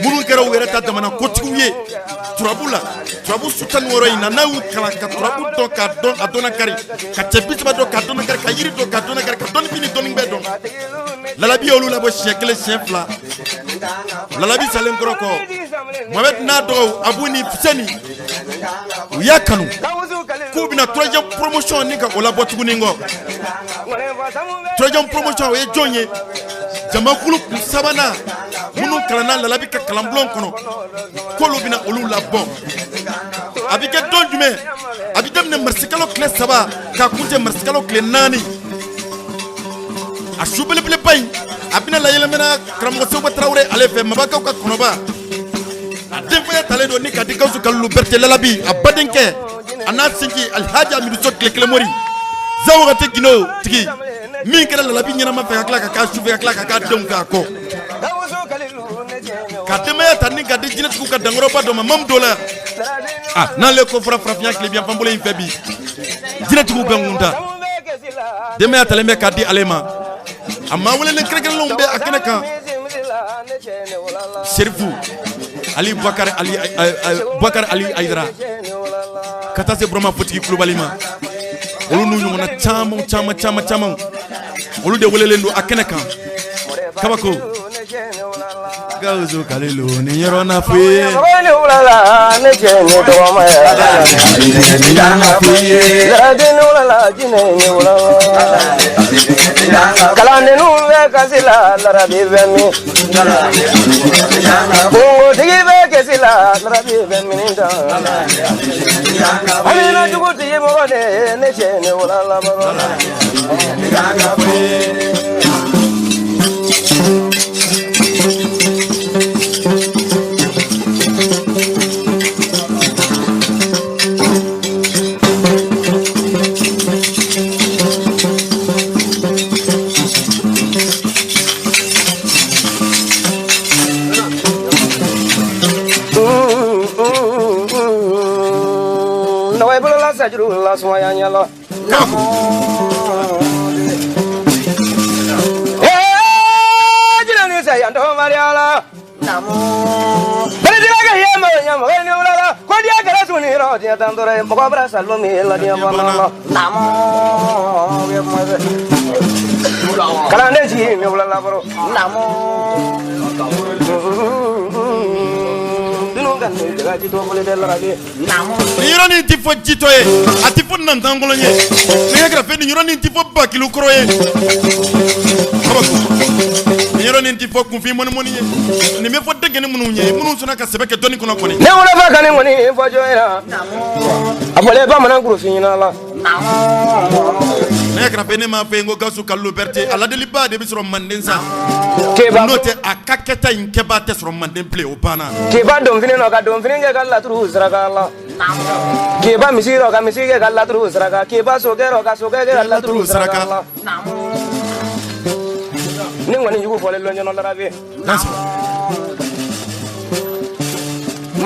minnu kɛra u yɛrɛ ta jamana kotigiw ye turabu la turabu sutani wɔɔrɔ in na n'a y'u kalan ka turabu dɔn k'a dɔn a dɔnna kari ka cɛ bisaba dɔn k'a dɔnna kari ka yiri dɔn k'a dɔnna kari ka dɔnnifin ni dɔnni bɛɛ dɔn Lalabi y'olu labɔ siɲɛ kelen siɲɛ fila Lalabi salen kɔrɔ kɔ Mohamed n'a dɔgɔ Abu ni Fuseni u y'a kanu k'u bɛna troisième promotion ni ka o labɔ tuguni kɔ troisième promotion o ye jɔn ye jamakulu kun sabanan minnu kalanna Lalabi ka kalanbulon kɔnɔ k'olu bɛna olu labɔ a bɛ kɛ don jumɛn a bɛ daminɛ marisikalo tile 3 k'a kuncɛ marisikalo tile 4 a su belebeleba in a bɛna layɛlɛmana karamɔgɔ Sekuba Tarawele ale fɛ Mabakaw ka kɔnɔba a denfaya talen don ni ka di Gawusu Kalilu Berete Lalabi a badenkɛ a n'a sinji Alhaji Amidu So tile 1 mori Zawo wagati Guineo tigi min kɛra Lalabi ɲɛnama fɛ ka tila ka k'a sufɛ ka tila ka k'a denw k'a kɔ ka denbaya ta ni ka di jinɛtigiw ka dankɔrɔba dɔ ma Mamu Dola n'ale ko fɔra farafinya tile fan bolo in fɛ bi jinɛtigiw bɛ nkun ta denbaya talen bɛ k'a di ale ma a maa welelen kɛrɛnkɛrɛnlenw bɛ a kɛnɛ kan Serifu Ali Bubakari Ali Ayidara ka taa se Burama Fotigi Kulubali ma olu n'u ɲɔgɔnna caman olu de welelen don a kɛnɛ kan kabako Gawusu Kalilu ni yɔrɔ na fo ye ne wulala ne cɛ ne dɔgɔma ne wulala jinɛ ne wulala kalandenninw bɛ kasi la Larabi bɛ min kungotigi bɛ kasi la Larabi bɛ min ta Amina dugutigi mɔgɔ de ne cɛ ne wulala la sumaya nyala jirani saya ndo mariala bari diga yema nyama ni ulala ko dia gara suni ro dia tandore mo bra salumi la dia bana namo kalande ji mi ulala bro namo Ni tifo jitoye atifo nantangolonye ni gra fe ni tifo bakilu kroye ni tifo kunfi mon moni ni me fo degene mununye munu suna ka sebeke doni kono koni ne wala fa kan ngoni fo joira abole ba manan guru finyina la ne gra fe ne ma fe ngo gasu kallu berti ala de liba de bisro mandensa keba note akaketa inkeba te sro manden play opana keba don fini no ka don fini ke kala tru sraka la keba misiro ka misike kala tru sraka keba sogero ka sogege kala tru sraka la ni ngoni yugo fole lo nyono la rabe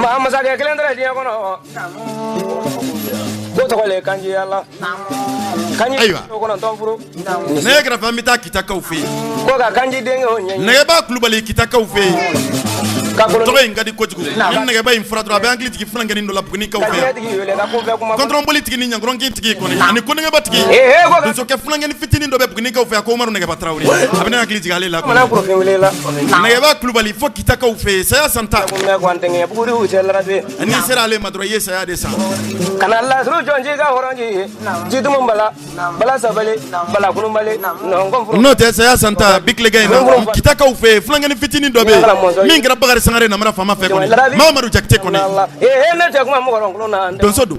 ma masake kelendra dia kono ko to kole kanji yalla kanji ko non ton furu ne gra fa mita kitaka ufi ko ka kanji denge o nyen ne ba klubali kitaka ufi ka ko to ngadi ko jigu ne ba infrastructure ba angli tigi funa ngani ndo la bugni ka ufi control politique ni nyangron ki tigi ko ni ani ko ne ba tigi ko so ke funa ngani fitini ndo be bugni ka ufi ko maru ne ba trawri abena angli tigi ale la ko na ko fe la ne ba klubali fo kitaka ufi saya santa ko me ko antenge buguri u sel rabe ani sera ale madro yesa ya de sa kana la suru jonji ga horonji jitu mun bala sabale bala kunu bale no ngom furu no te saya santa bikle ga ina kitaka ufi funa ngani fitini ndo be min gra bagari sangare na mara fama fe ko mamaru jakte ko ne ne te kuma mo ron na don sodu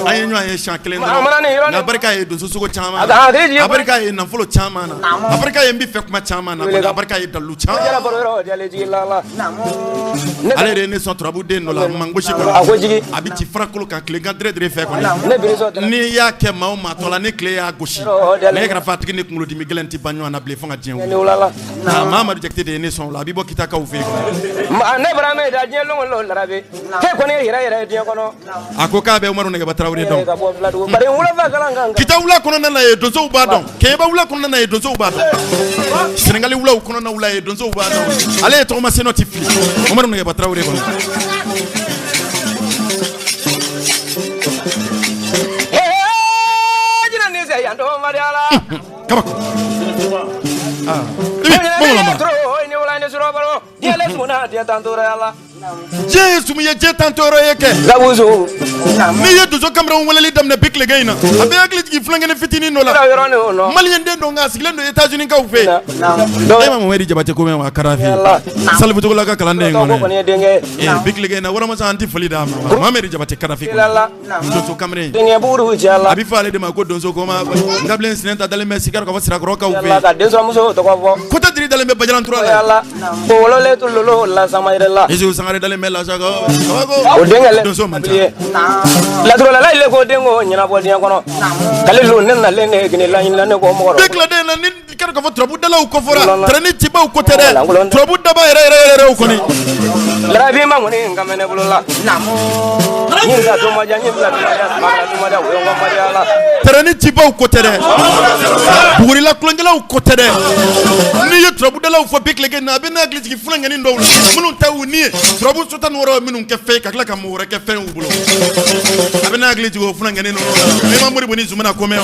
ayenyo aye shankle na barka e don so ko chama barka e na fulo chama na barka e mbi fe kuma chama na barka e dalu chama ale re ne so trabu de no la mangoshi ko abi ti frakolo kan kle gandre dre fe ko ni ya ke ma o ma to la ne kle ya goshi ne gra fatiki ne kumulo di miglenti banyo na ble fonga dien na mamaru jakte de ne son la bi bo kitaka u fe ma ne brame da dien lo rabe ke ko ne hira dien ko no akoka be umaru ne ga batrawre don bari wula fa kalanga kita wula kono na e dozo ubadon ke ba wula kono na e dozo ubadon senegali wula kono na wula e dozo ubadon ale to ma seno tifli umaru ne ga batrawre don jina ni se yando mariala kabako ni wala ni suro baro diele muna dia tantora yalla Jesu mu ye je tantoro yeke zabuzo ni ye dozo kamra wala li damne bikle gaina abe agli gi flangene fitini no la malien de do nga siglendo États-Unis ka ufe ma mo wadi jabate ko ma karafi salbu to la ka kalande ngone bikle gaina wara ma sa anti falida ma meri jabate karafi dozo kamre denge buru jalla abi fale de ma ko dozo ko ma ngablen sinenta dale me sigar ko fasira ko ka ufe ka dezo muso to ko ko ta diri dale me bajalan tura la bolo le to lolo la samairela Yesu sangare dale me la jago o dengale dozo man la tro la ile ko dengo nyina bo dia kono kale lu nen na le ne gine la nyina ne ko mo ko bikle de na ni kar ko trobu dala ko fora treni tiba ko tere trobu daba re ko ni la bi ma ngoni ngamene bulula nyinga to ma janyi la ma da wo ngom ma la treni tiba ko tere buri la klongela ko tere ni ye trobu dala fo bikle ge na be na glitch ki funa ngani ndo munun tawu ni trobu sotan woro minun ke fe ka kala ka mo ke fe ubulo abena glitch go funa ngani no e ma muri boni zumana ko me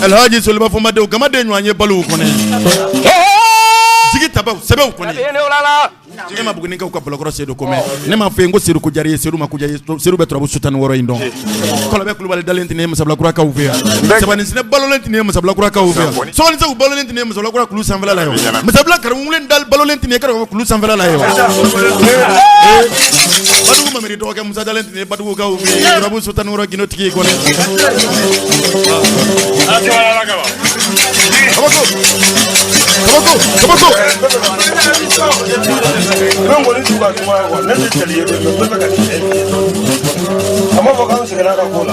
El Hadji Soliba fo made o gama de nyanye balu ko ne jigi tabaw sebe ko ne e ma bugni ka ko blogro sedo ko me ne ma fe ngo sedu ko jari sedu ma ko jari sedu be trobu sotan woro indon ko be klubal dalenti ne masabla kura ka ufia sabani sine balolenti ne masabla kura ka ufia so ni se balolenti ne masabla kura kulu sanvela la yo masabla kar mulen dal balolenti ne kar ko kulu sanvela la yo badu ma meri do ka musa dalenti ne badu ka ufia trobu sotan woro gino tiki ko ne Kabako.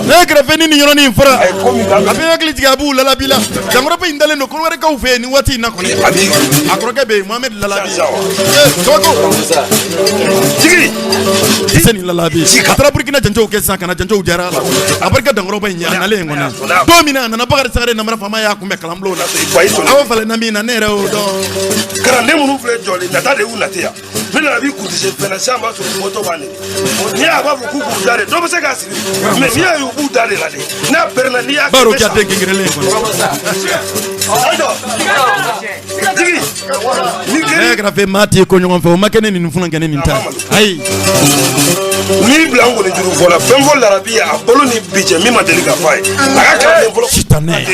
ne grafeni ni yɔrɔnin fara a bɛ hakili jigin a b'u lalabila jankɔrɔ bɛ in dalen don kɔnɔ wɛrɛ kaw fɛ yen ni waati in na kɔni a kɔrɔkɛ bɛ yen Mohamed Lalabi Jigi Seni Lalabi a taara Burkina janjow kɛ sisan ka na janjow diyara la a barika dankɔrɔ bɛ ɲɛ a nalen kɔni don min na a nana Bakari Sagare Namara Fama y'a kunbɛn kalanbulon na aw falen na min na ne yɛrɛ y'o dɔn kalanden minnu filɛ jɔlen nata de y'u nate yan min nana b'i kutise fɛnɛ sisan b'a sɔrɔ moto b'a nege n'i y'a b'a fɔ k'u b'u da de dɔ bɛ se k'a sigi mais n'i y'a y'u b'u da de la de n'a pɛrɛnna n'i y'a baro kɛ den gɛngɛrɛlen kɔni Jigi ni ne kɛra fɛ maa tɛ ko ɲɔgɔn fɛ o ma kɛ ne nin fana kɛ ne nin ta ayi n'i bila n kɔni juru fɔ la fɛn fɔ Larabi a bolo ni bi cɛ min ma deli ka fɔ a ye a ka kalanden fɔlɔ sitanɛ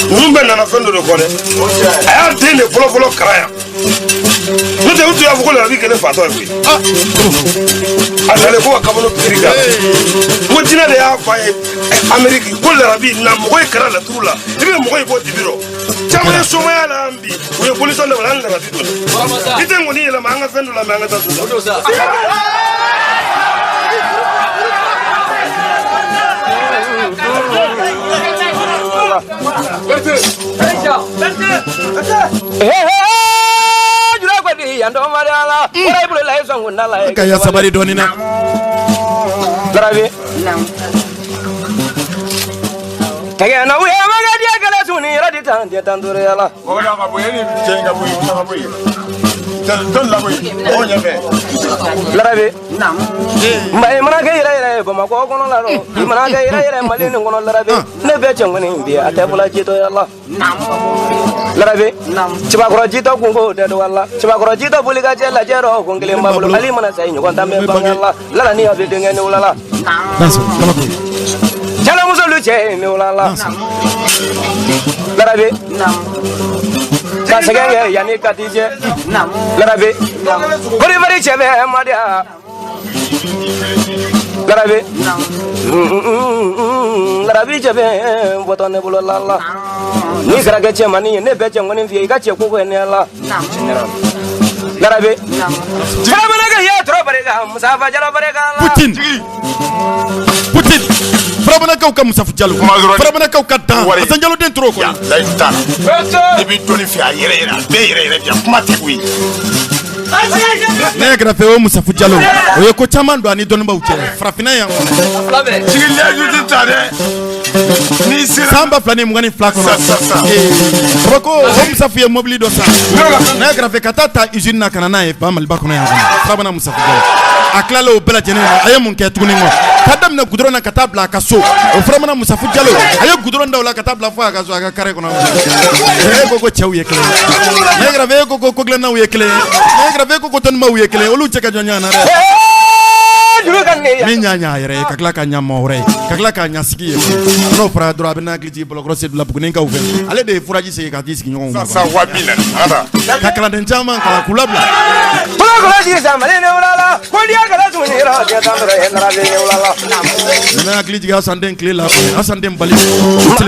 ninnu bɛɛ nana fɛn dɔ de fɔ dɛ a y'a den de fɔlɔfɔlɔ kara yan n'o tɛ u tun y'a fɔ ko Larabi kɛlen fatɔ ye koyi a nalen ko ka kabalo piri kan ko jinɛ de y'a fɔ a ye Amérique ko Larabi na mɔgɔ ye kara laturu la i bɛ mɔgɔ ye bɔ dibi rɔ caman ye somaya la an bi u ye police de wala an Larabi don i tɛ nkɔni yɛlɛma an ka fɛn dɔ la mɛ an ka taa so ka ya sabari dɔɔnin na Larabi Tege na uye magadi akala suni radi tan dia tan dure ala. Ola ka boye ni jenga boye. Don la boye. O nyafe. Larabi. Nam. Mai mana ke ira ko ma ko kono la ro. Mana ke ira mali ni kono Larabi. Ne be changani bi atebula jito ya Allah. Nam. Larabi. Nam. Chiba koro jito kungo de do Allah. Chiba koro jito bulika jela jero kongile mbabulu ali mana sai nyoko tambe bangalla. Lala ni abi dengene ulala. Nam. Jana muso luce ni ulala. Larabi. Nam. Ka segenge yani katije. Nam. Larabi. Bari bari chebe madia. Larabi. Nam. Larabi chebe botone bulala. Ni kara ke mani ne be ngoni fi ka che ko ko ne ala. Nam. Larabi. Nam. Jara bana ya tro bare ga musafa jara bare ga. Putin Farabana kaw ka Musafu Jalo Farabana kaw ka dan Asan Jalo den tro ko ya ta e bi doni fi a yere be yere bi kuma te wi ne kɛra fɛ o Musafu Jalo o ye ko caman don ani dɔnnibaw cɛ farafina yan jigi leju ti ta dɛ ni sira san ba fila ni mugan ni fila kɔnɔ kaba ko o Musafu ye mobili dɔ san ne kɛra fɛ ka taa ta usine na ka na n'a ye ba Maliba kɔnɔ yan Farabana Musafu Jalo a tilala o bɛɛ lajɛlen na a ye mun kɛ tuguni kɔ ka daminɛ goudron na ka taa bila a ka so o Farabana Musafu Jalo a ye goudron da o la ka taa bila fo a ka so a ka carré kɔnɔ e ko ko cɛw ye kelen ne kɛra fɛ e ko ko kogilennaw ye kelen ne kɛra fɛ e ko ko tɔnnibaw ye kelen olu cɛ ka jɔn ɲɔgɔn na dɛ ni ɲa yɛrɛ ye ka tila ka ɲa mɔgɔ wɛrɛ ye ka tila ka ɲa sigi ye n'o fɔra dɔrɔn a bɛ n'a hakili jigin bɔlɔkɔrɔ Seydou la Bugunikaw fɛ ale de ye furaji segin ka t'i sigi ɲɔgɔnw ma ka kalanden caman kalan k'u labila nana hakili jigin Asan den tile la Asan den bali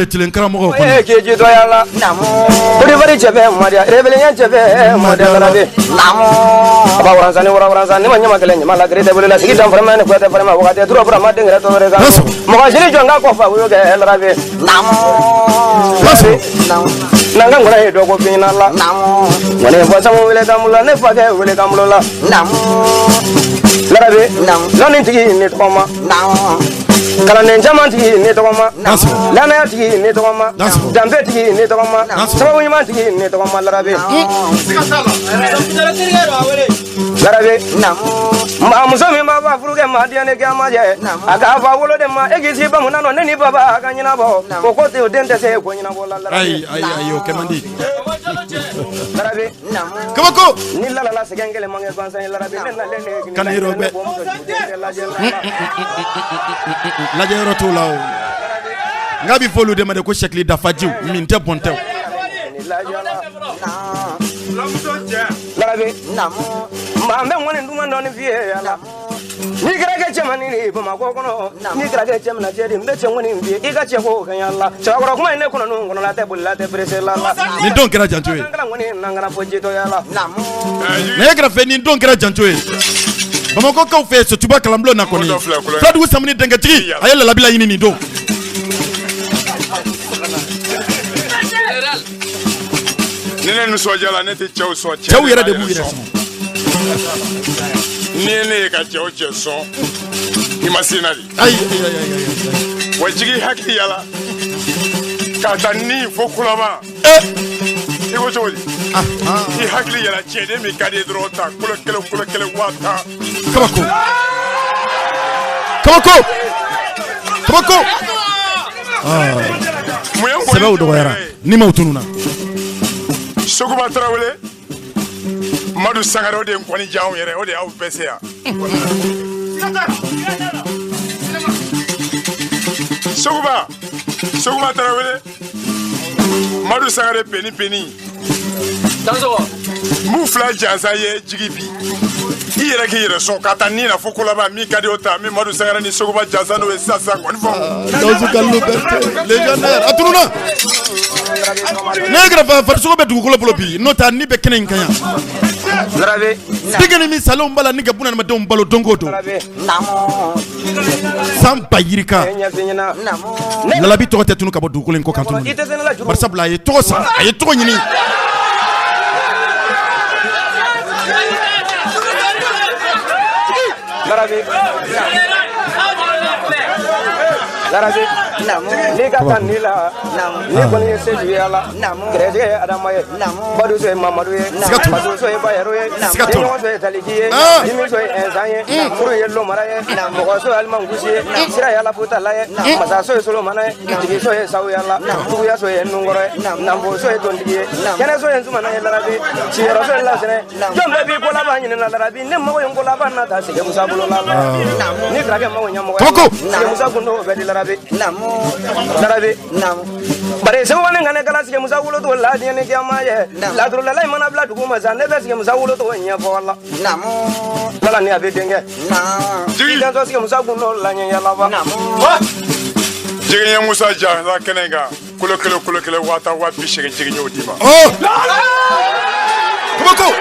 tilen karamɔgɔw kɔnɔ keji to yalla bari bari chebe madia rebellion chebe madia Larabi aba waranzani ma nyama kele nyama la grete bole la sigi dam farma ne kwete farma wakati duro bra ma dengre to rega mo ga jini jonga ko fa wo ge Larabi nanga ngora he do ko fina la ngone bo samu wele kamula ne fa ge wele kamulo la Larabi nani tigi ni to ma kala ne jaman tigi ni to ma lana tigi ni to ma dambe tigi ni to ma sababu nyama tigi ni to ma Larabi Larabi ma muso mi ma ba furuke ma diane ke ma je aga fa wolo de ma egisi ba munano ne ni baba aga nyina bo ko te o dente se ko nyina bo Larabi ay o kemandi Larabi kabako ni la segengele mange bansa Larabi na le kan hiro be la jero to lawo ngabi folu de ma de ko shekli dafajiw min te bontew Larabi ma me ngone nduma ndoni vie ala ni grage chamani ni bama ko kono ni grage chamana jeri mbeche ngoni vie iga che ko kan yalla chakoro kuma ne kono ngono la te bulla te prese la ni don kera jantoe ngala ngoni nangara fojito yalla ne kera fe ni don kera jantoe Bamako kaw fɛ so tuba kalambulo na kɔni Fladugu Samuni denkɛtigi a ye lalabila ɲini nin don ni ne nisɔndiyala ne tɛ cɛw sɔn cɛw yɛrɛ de b'u yɛrɛ sɔn ni ne ye ka cɛw cɛ sɔn i ma se na de ayi wa jigi hakili yala k'a ta ni fo kulama i ko cogo di i hakili yala cɛden min ka di ye dɔrɔn ta kolo kelen 1000 kabako sɛbɛw dɔgɔyara ni ma tununa Sokuba Tarawele Madu Sangare o de nkɔni diya anw yɛrɛ o de y'aw bɛɛ se yan Sokuba Tarawele Madu Sangare peni mu fila jansa ye jigi bi i yɛrɛ k'i yɛrɛ sɔn ka taa ni na fo kolaba min ka di o ta min Madu Sangare ni Sokuba jansa n'o ye sisan kɔni fɔ Dawusu Gallo Berté légendaire a tununa ne kɛrɛfɛ farisogo bɛ dugukolo bolo bi n'o ta ni bɛ kɛnɛ in kan yan digɛni min salenw b'a la ni ka bunadamadenw balo don o don san ba yirika Lalabi tɔgɔ tɛ tunu ka bɔ dugukolo in kɔ kan tuguni barisabula a ye tɔgɔ san a ye tɔgɔ ɲini Larabi ni ka tan ni la ni kɔni ye se juguya la gɛrɛsɛgɛ ye Adama ye Baduso ye Mamadu ye Baduso ye Bayero ye Ɲɔgɔnso ye Taliki ye Dimiso ye Ɛnzan ye Furu ye Lomara ye Mɔgɔso ye Alimangusi ye Sira ye Alaputala ye Masaso ye Solomana ye Jigiso ye Sawuyala Tuguyaso ye Nungɔrɔ ye Namboso ye Tontigi ye Kɛnɛso ye Nsumana ye Larabi Siyɔrɔso ye Lasɛnɛ jɔn bɛɛ b'i ko laban ɲini na Larabi ne mago ye n ko laban na ta Sege Musa bolo la ni Firakɛ mago ɲɛmɔgɔ ye Sege Musa kundo bɛɛ di Larabi bari Segu ni ngane kala Sege Musa wolo to la diɲɛ ni kiyama ye ladurula la mana bila dugu ma sa ne bɛ Sege Musa wolo to ɲɛfɔ la lala ni a bɛ denkɛ jigi den Sege Musa kun n'o la ɲɛ yala ba jigi ye Musa ja la kɛnɛ kan kolo kelen 280 jigi y'o di ma kabako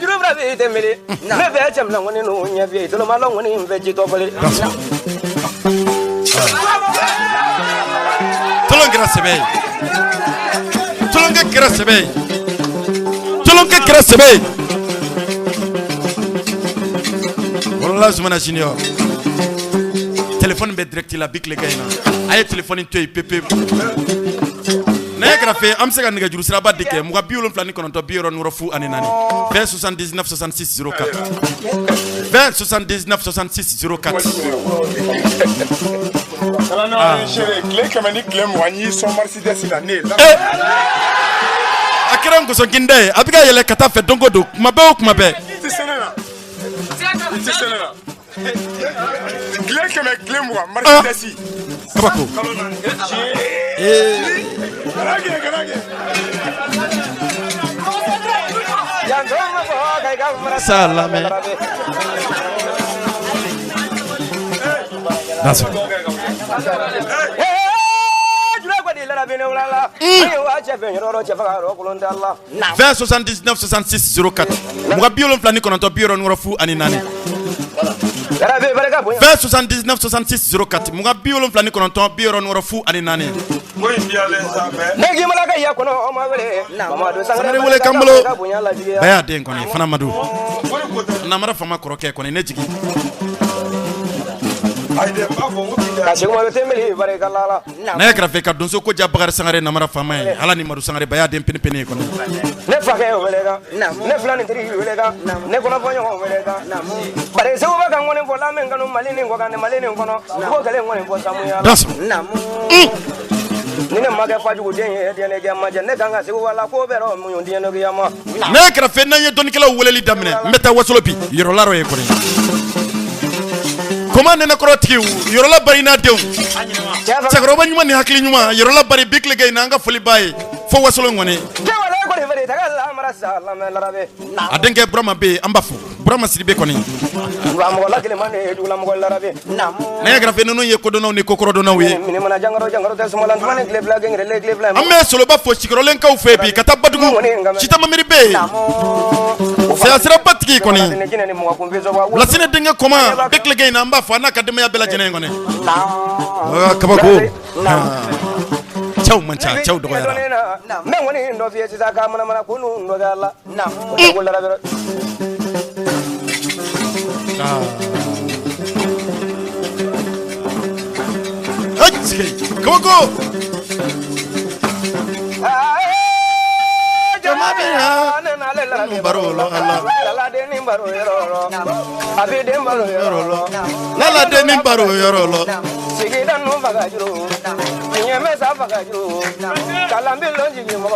juru bra be temele ne be chamla ngoni no nya be to ma lo ngoni be ji to bole tolonge kera sebe wala Zumana Junior téléphone be direct la bik le gayna ay téléphone toy pepe ne grafe am se ka nega juru sira ba dike muga biolon flani kono to bioro nuro fu ani nani 2079 66 04 2079 66 04 clé kamani clé moigny son Mercedes la ne akira ngoso ginde abiga yele kata fe dongodo kuma be clé kamani clé moi Mercedes kabako salame that's it 2079 66 04 muga biolon flani kono to bioro ngoro fu ani nani 2079 66 04 muga biolon flani kono to bioro ngoro fu ani nani negi malaka ya kono o ma wele Mamadu Sangare wele kambulo baya den kono fana madu namara fama koroke kono ne jigi ne grafe ka donso ko Bakari Sangare namara fama ye ala ni Madu Sangare baya den pene kono ne fake o wele ga ne flani tri wele ga ne kono fonyo o wele ga bare se o ba kan ngone fola men kanu malini ko kan malini kono ko kale ngone fo samuya nine mage fajugu den ye den ne jamma ne ganga se wala ko bero mu den no yama ne grafe na ye donikela weleli damne mbeta wasolo bi yoro laro ye kono comment nene korotiki yoro la bari na dew sagro ba nyuma ni hakli nyuma yoro la bari bikle gay na nga foli baye fo wasolo ngone adenke brama be ambafu Burama Sidibe kɔni Mɔgɔla kelen man ne dugula mɔgɔ larabe ne ye grafe ninnu ye kodɔnnaw ni kokɔrɔdɔnnaw ye mini mana jangaro tɛ sumala tuma ni tile fila gɛngɛrɛ le tile fila an bɛ soloba fo sikɔrɔlenkaw fɛ bi ka taa Badugu Sitamamiri bɛ yen Sayasira batigi kɔni Lasine denkɛ kɔma Bekilege in na an b'a fɔ a n'a ka denbaya bɛɛ lajɛlen kɔni kabako cɛw man ca cɛw dɔgɔyara mɛ kɔni dɔ f'i ye sisan k'a mana ko n'u dɔ kɛ la o tɛ ko larabe kabako baro lo Allah lala de ni baro yoro lo sigida no bagajuro nyeme sa bagajuro kalambi lonji mo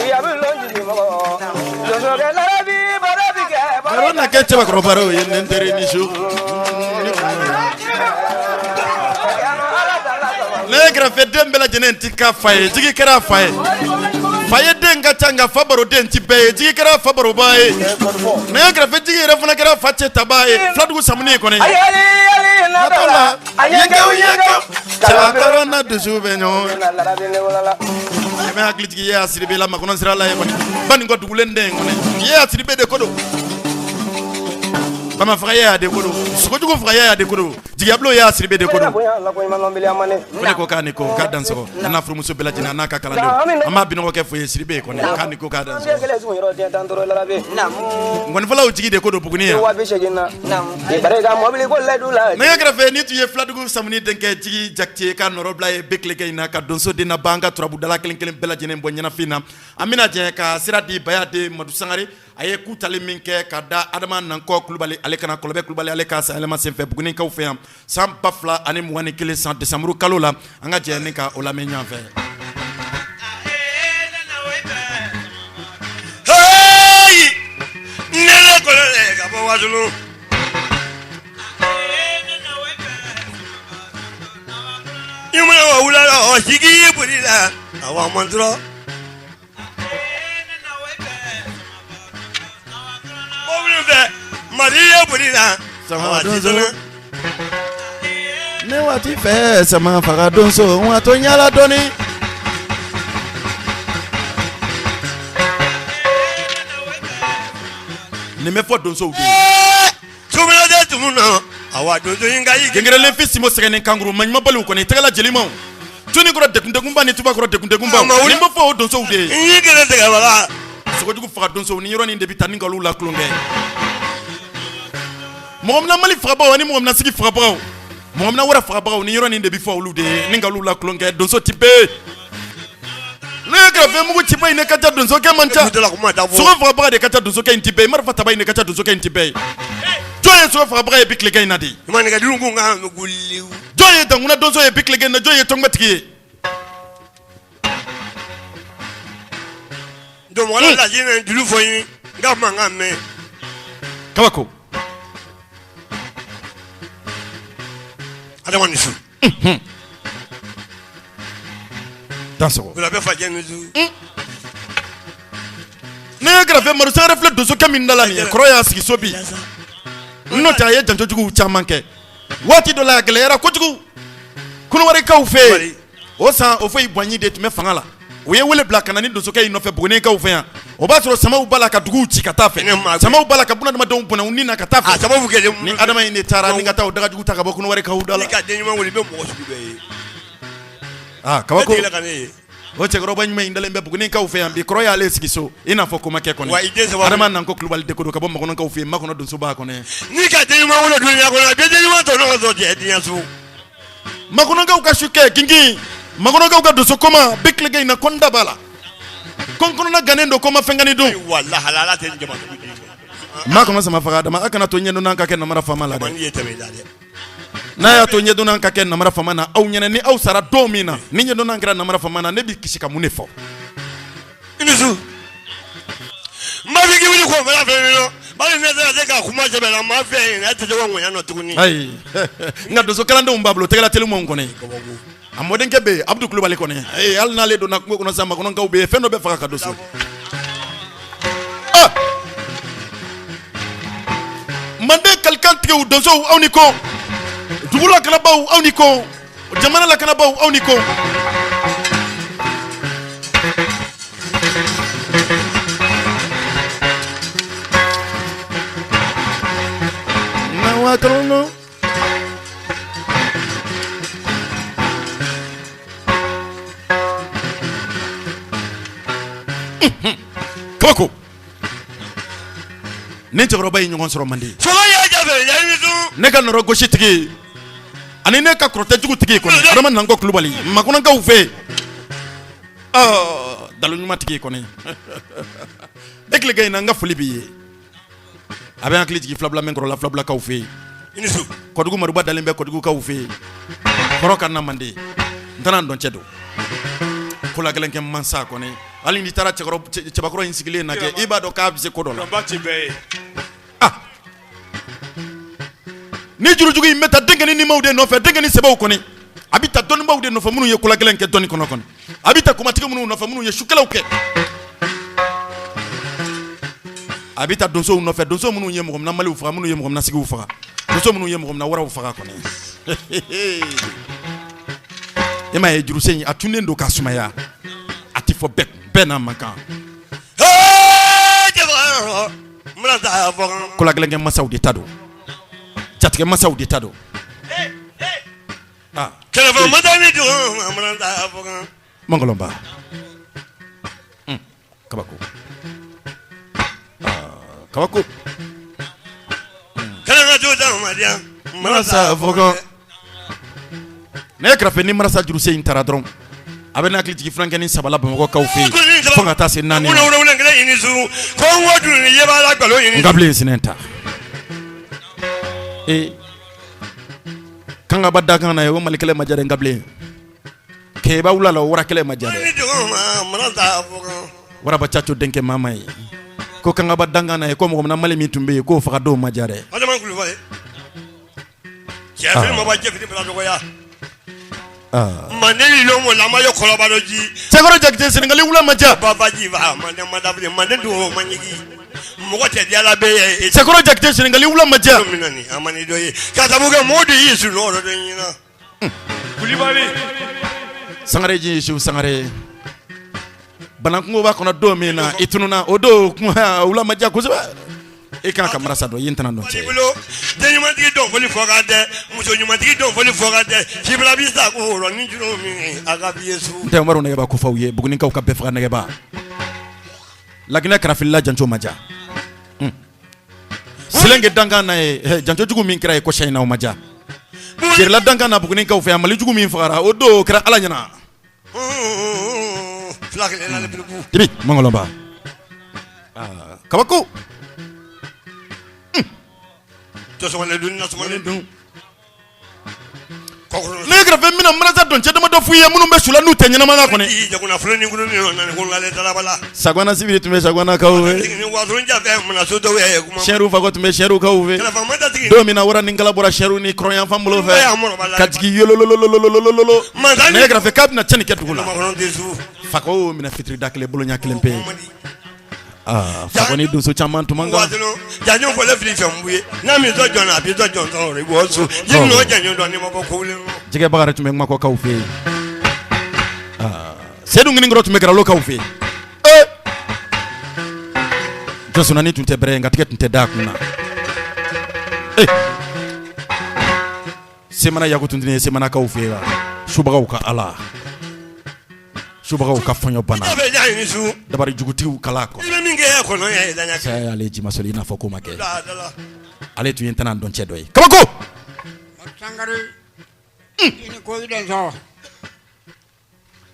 ya bi lonji mo do so ke larabi barabi ke baro na ke cheba ko baro yen ndere ni shu le grafe dembela jenen tika faye jigi kera faye faye denga tanga fabaro den tibe jigi kera fabaro bae ne grafe jigi refuna kera fache tabae fladu samni ko ne natala ayega chala na dusu benyo me akli jigi ya siribe la makono sira la yebani bani ngo dugulen den ko ne ya siribe de kodo bama fraya de kodo sokojugo fraya de kodo jigablo ya siribe de kodo ne ko kaniko ka danso na furu muso belajina na ka kala do ama bino ko ke fo siribe ko ne kaniko ka danso ngoni fala o jigi de kodo buguni ya ne grafe ni tu ye fladugo samni denke jigi jakti ka noro blaye Bekilege ina ka donso dina banga turabu dala kelen kelen belajine bonyana fina amina je ka siradi bayade madu sangare aye kutali min kɛ ka da adama nankɔ kulubali ale kana kɔlɔbɛ kulubali ale ka sayɛlɛma senfɛ buguni kaw fɛ yan san 2021 san desanburu kalo la an ka jɛ ni ka o lamɛn ɲɔgɔn fɛ nele kolele ka bɔ Wasolo imuna wa wulala o sigi burila awa mantro Maria burila sama donso ne waati fɛ sama faga donso wa to ɲala dɔɔni nin bɛ fɔ donsow de tumina de tumuna awa donso in ka yi gɛngɛrɛlen fi simo sɛgɛnen kankuru maɲuman baliw kɔni tɛgɛla jelimaw tuni kɔrɔ degundegunba ni tuba kɔrɔ degundegunba nin bɛ fɔ o donsow de yi gɛrɛ tɛgɛ wala sogojugu faga donsow ni yɔrɔ nin de bi taa ni ka olu la kulonkɛ mɔgɔ mina Mali fagabagaw ni mɔgɔ mina sigi fagabagaw mɔgɔ mina wɛrɛ fagabagaw ni yɔrɔ nin de bi fɔ olu de ni ka olu la kulonkɛ donso ti bee ne ye grafe mugu ci ba in ne ka ca donsokɛ man ca sogo fagabaga de ka ca donsokɛ in ti bɛɛ marifa taba in de ka ca donsokɛ in ti bɛɛ jɔn ye sogo fagabaga ye Bekilege in na de jɔn ye dankuna donso ye Bekilege in na jɔn ye tɔngbɛtigi ye domɔgɔla lajɛ julu fɔ ɲini n ka mankan mɛn kabako adama ni su dansogo wula bɛ fajɛ ni su ne ye grafe marusangare filɛ donsokɛ min da la nin ye kɔrɔ y'a sigi so bi n'o tɛ a ye janjojuguw caman kɛ waati dɔ la a gɛlɛyara kojugu kɔnɔwarikaw fɛ yen o san o foyi Bwanyi de tun bɛ fanga la u ye wele bila ka na ni donsokɛ in nɔfɛ bugunikaw fɛ yan o b'a sɔrɔ samaw b'a la ka duguw ci ka taa fɛ samaw b'a la ka bunadamadenw bɔnɛ u ni na ka taa fɛ sababu kɛ ni adama in de taara ni ka taa o dagajugu ta ka bɔ kɔnɔwarikaw da la ka den ɲuman wele bɛ mɔgɔ sugu bɛɛ ye kabako o cɛkɔrɔba ɲuman in dalen bɛ bugunikaw fɛ yan bi kɔrɔ y'ale sigi so i n'a fɔ ko ma kɛ kɔni adama nanko kulubali de ko don ka bɔ makɔnɔkaw fɛ yen makɔnɔ donso b'a kɔnɔ ni ka den ɲuman wele dunuya kɔnɔ a bɛ den ɲuman tɔ ɲɔgɔn sɔrɔ cɛ diɲɛ so makɔnɔkaw ka su kɛ kinkin makɔnɔkaw ka donso kɔma Bekilege in na kɔnda b'a la kɔnkɔnɔna gannen don kɔma fɛngani dun wala halala tɛ jama maa kɔnɔ sama faga adama a kana to ɲɛdon n'an ka kɛ namara fama la dɛ n'a y'a to ɲɛdon n'an ka kɛ namara fama na aw ɲɛna ni aw sara don min na ni ɲɛdon n'an kɛra namara fama na ne b'i kisi ka mun de fɔ i ni su n b'a fɔ k'i wuli k'o fɛnɛ fɛ yen nɔ bari ne tɛ se ka kuma sɛbɛn la maa fɛ yen ne tɛ se ka ŋɔnya nɔ tuguni ayi nka donso kalandenw b'a bolo tɛgɛla telimanw kɔni a mɔdenkɛ bɛ yen Abdou Kulubali kɔni hali n'ale donna kungo kɔnɔ sisan makɔnɔkaw bɛ yen fɛn dɔ bɛ faga ka don so u donsow aw ni ko dugu lakanabaw aw ni ko jamana lakanabaw aw ni ko na watrono Koko ne cɛkɔrɔba ye ɲɔgɔn sɔrɔ man di ne ka nɔrɔ gosi tigi ani ne ka kɔrɔtɛjugu tigi kɔni adama nankɔ kulubali makonankaw fɛ dalo ɲuman tigi kɔni e tile ka ɲin an ka foli b'i ye a bɛ hakili jigin filabila min kɔrɔla filabilakaw fɛ yen kɔdugu maruba dalen bɛ kɔdugukaw fɛ yen kɔrɔ ka na man di n tɛna dɔn cɛ don ko la gɛlɛn kɛ mansa kɔni hali n'i taara cɛbakɔrɔ in sigilen na kɛ i b'a dɔn k'a bɛ se ko dɔ la ni jurujugu in bɛ taa denkɛni nimaw de nɔfɛ denkɛni sɛbɛw kɔni a bɛ taa dɔnnibaw de nɔfɛ minnu ye ko la gɛlɛn kɛ dɔnni kɔnɔ kɔni a bɛ taa kumatigi minnu nɔfɛ minnu ye sukɛlaw kɛ a bɛ taa donsow nɔfɛ donso minnu ye mɔgɔ mina maliw faga minnu ye mɔgɔ mina sigiw faga donso minnu ye mɔgɔ mina waraw faga kɔni e m'a ye jurusen in a tunnen don k'a sumaya a tɛ fɔ bɛɛ n'a man kan ko la gɛlɛn kɛ masaw de ta don jatigɛ masaw de ta don mangolonba kabako kabako marasa fɔkan ne ye kɛrɛfɛ ni marasa jurusen in taara dɔrɔn a bɛ n'akili jigin fulankɛni sabala bamakɔkaw fɛ yen fo ka taa se 4 Ngable ye sinɛ ta kangaba dakan na ye o mali kɛlɛ ma diya dɛ Ngable kɛba wula la o wara kɛlɛ ma diya dɛ waraba caco denkɛ mama ye ko kangaba dakan na ye ko mɔgɔ mina mali min tun bɛ yen k'o faga dɔw ma diya dɛ Mandeli lomo la mayo kolobaroji. Cɛkɔrɔ Jakite Senegali wula ma diya. Babaji va mande madabri mande do manyigi. Mɔgɔ tɛ diala be ye. Cɛkɔrɔ Jakite Senegali wula ma diya. Minani amani do ye. Katabuke modi yisu no do nyina. Kulibali. Sangare ji Yesu Sangare. Banankungo ba kɔnɔ don min na i tununa o don wula ma diya kosɛbɛ. E kan ka marasa dɔ yen tana dɔn cɛ. Den ɲumantigi dɔn fɔli fɔ ka tɛ muso ɲumantigi dɔn fɔli fɔ ka tɛ sibila bi sa ko hɔrɔn ni juru min a ka bi Yesu. N tɛ Umaru nɛgɛba ko fɔw ye Bugunikaw ka bɛɛ faga nɛgɛba. Laginɛ karafilila janco ma diya. Silenge dankan na ye janco jugu min kɛra ye ko sɛyina o ma diya. Jerila dankan na Bugunikaw fɛ yan Mali jugu min fagara o don kɛra Ala ɲɛna. Ibi Mangolonba. Kabako. Ne kɛrɛfɛ mina marasa dɔn cɛ dama dɔ f'u ye minnu bɛ sula n'u tɛ ɲɛnamaya kɔnɔ. Sagwana Sibiri tun bɛ Sagwanakaw fɛ. Sɛriw Fako tun bɛ Sɛriwkaw fɛ. Don min na wara ni nkala bɔra Sɛriw ni kɔrɔyanfan bolo fɛ ka jigin yolololololololo. Ne kɛrɛfɛ k'a bɛna cɛnni kɛ dugu la. Fako minɛ fitiri da kelen bolo ɲɛ kelen pe. Fako ni donso caman tun man kan. Janjo fɔle fili fɛn bu ye n'a min tɔ jɔn na a bi tɔ jɔn tɔn i b'o so jiri n'o janjo dɔn ni ma bɔ kowlen. Jɛgɛ Bakari tun bɛ Makɔkaw fɛ yen. Seydou Nginikɔrɔ tun bɛ Garalokaw fɛ yen. Jɔsonani tun tɛ bɛrɛ nka tigɛ tun tɛ da kun na. Semana Yaku tun tɛ ne Semanakaw fɛ yen subagaw ka Ala. Subagaw ka fɔɲɔ bana. Dabari jugutigiw kala kɔ. Saya ale ji masoli i n'a fɔ ko ma kɛ. Ale tun ye tana dɔn cɛ dɔ ye. Kabako.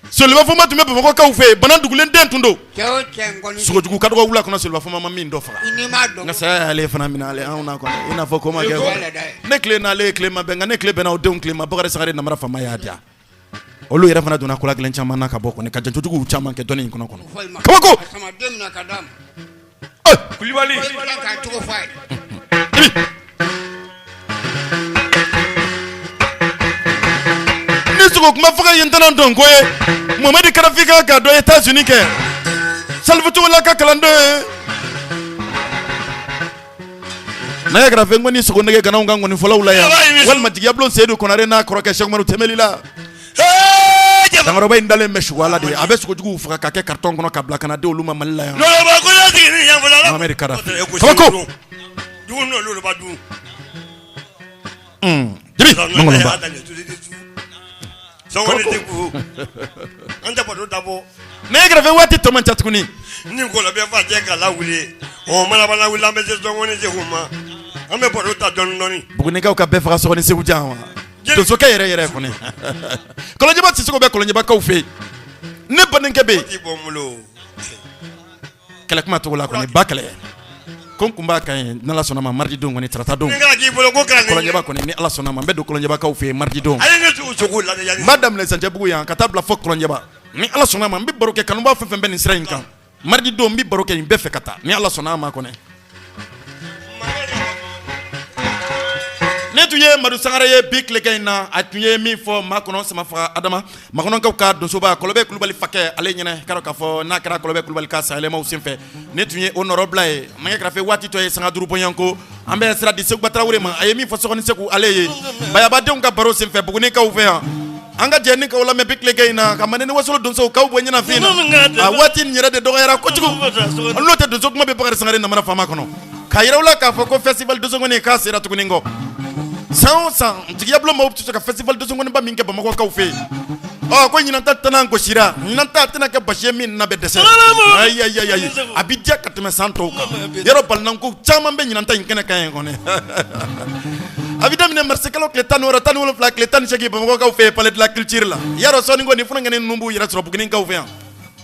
Solibafoma tun bɛ Bamakɔkaw fɛ yen bana dugulen den tun don. Sogojugu ka dɔgɔ wula kɔnɔ Solibafoma ma min dɔ faga. Nka saya ale fana minɛ ale anw na kɔnɔ i n'a fɔ ko ma kɛ. Ne tile n'ale ye tile ma bɛn nka ne tile bɛnna o denw tile ma Bakari Sagare Namara Fama y'a diya. Olu yɛrɛ fana donna kola gɛlɛn caman na ka bɔ kɔni ka jancojuguw caman kɛ dɔnni in kɔnɔ. Kabako. Kulibali. Ni sogo kuma faga yen tana dɔn ko ye Mohamedi Karafika ka dɔ États-Unis kɛ Salif Togola ka kalan dɔ ye na ya grafe ngoni so nege kana ngani ngoni fola ulaya wal majiya blon seedu konare na kroke shagmaru temelila dangaro bay ndale mesh wala de abesu ko jugu fuka ka ke carton kono ka blakana de oluma malila ya no ba ko ya tigi ni ya fola America ko du no lo ba du dibi ngolo ba so woni te ku anda pa do dabo na ya grafe wati to man chatkuni ni ko la be fa je ka la wuli o mala bala wuli ambe je so woni je huma ambe pa do ta don noni bugune ka be fa so ni se wujawa to so kay yere kone kolonje ba sisiko be kolonje ba ka ufe ne banin ke be ibomulo kala kuma to la kone bakale kon kumba kan na la sonama mardi do ngoni trata do nga gi bolo ko kan kolonje ba kone ni ala sonama be do kolonje ba ka ufe mardi do ay nga tu so la ya madame le sanje bugu yan katabla fo kolonje ba ni ala sonama mbi baroke kanu ba fefe ben sirain kan mardi do mbi baroke be fe kata ni ala sonama kone netuye madu sangara ye big legena atuye mi fo makono sama fa adama makono ka dosoba kolobe kulubali fake ale nyene karo ka fo na kara kolobe kulubali ka sa ele ma usimfe netuye honorable ay mange grafe wati to ye sanga duru bonyanko ambe sira di seku batara wure ma aye mi fo sokoni seku ale ye baya ba de ka baro simfe buguni ka uve anga jeni ka wala me big legena ka manene wasolo donso ka ubonye na fina wati nyere de dogera ko tugu onlo te doso kuma be bakari sangare na mara fama kono ka yirawla ka fo ko festival doso ngoni ka sira tukuningo sans diablo ma optu ka festival de zongone ba minke ba mako ka ufe oh ko nyina tatana ko shira nyina tatana ka bashe min na be dese ay abidja katme santo ka yero bal nan ko chama be nyina tan kene kayen ko ne abida mine marse kala ke tan wala tan wala fla ke tan shegi ba mako ka ufe palais de la culture la yero so ni ngoni funa ngene numbu yira so bugini ka ufe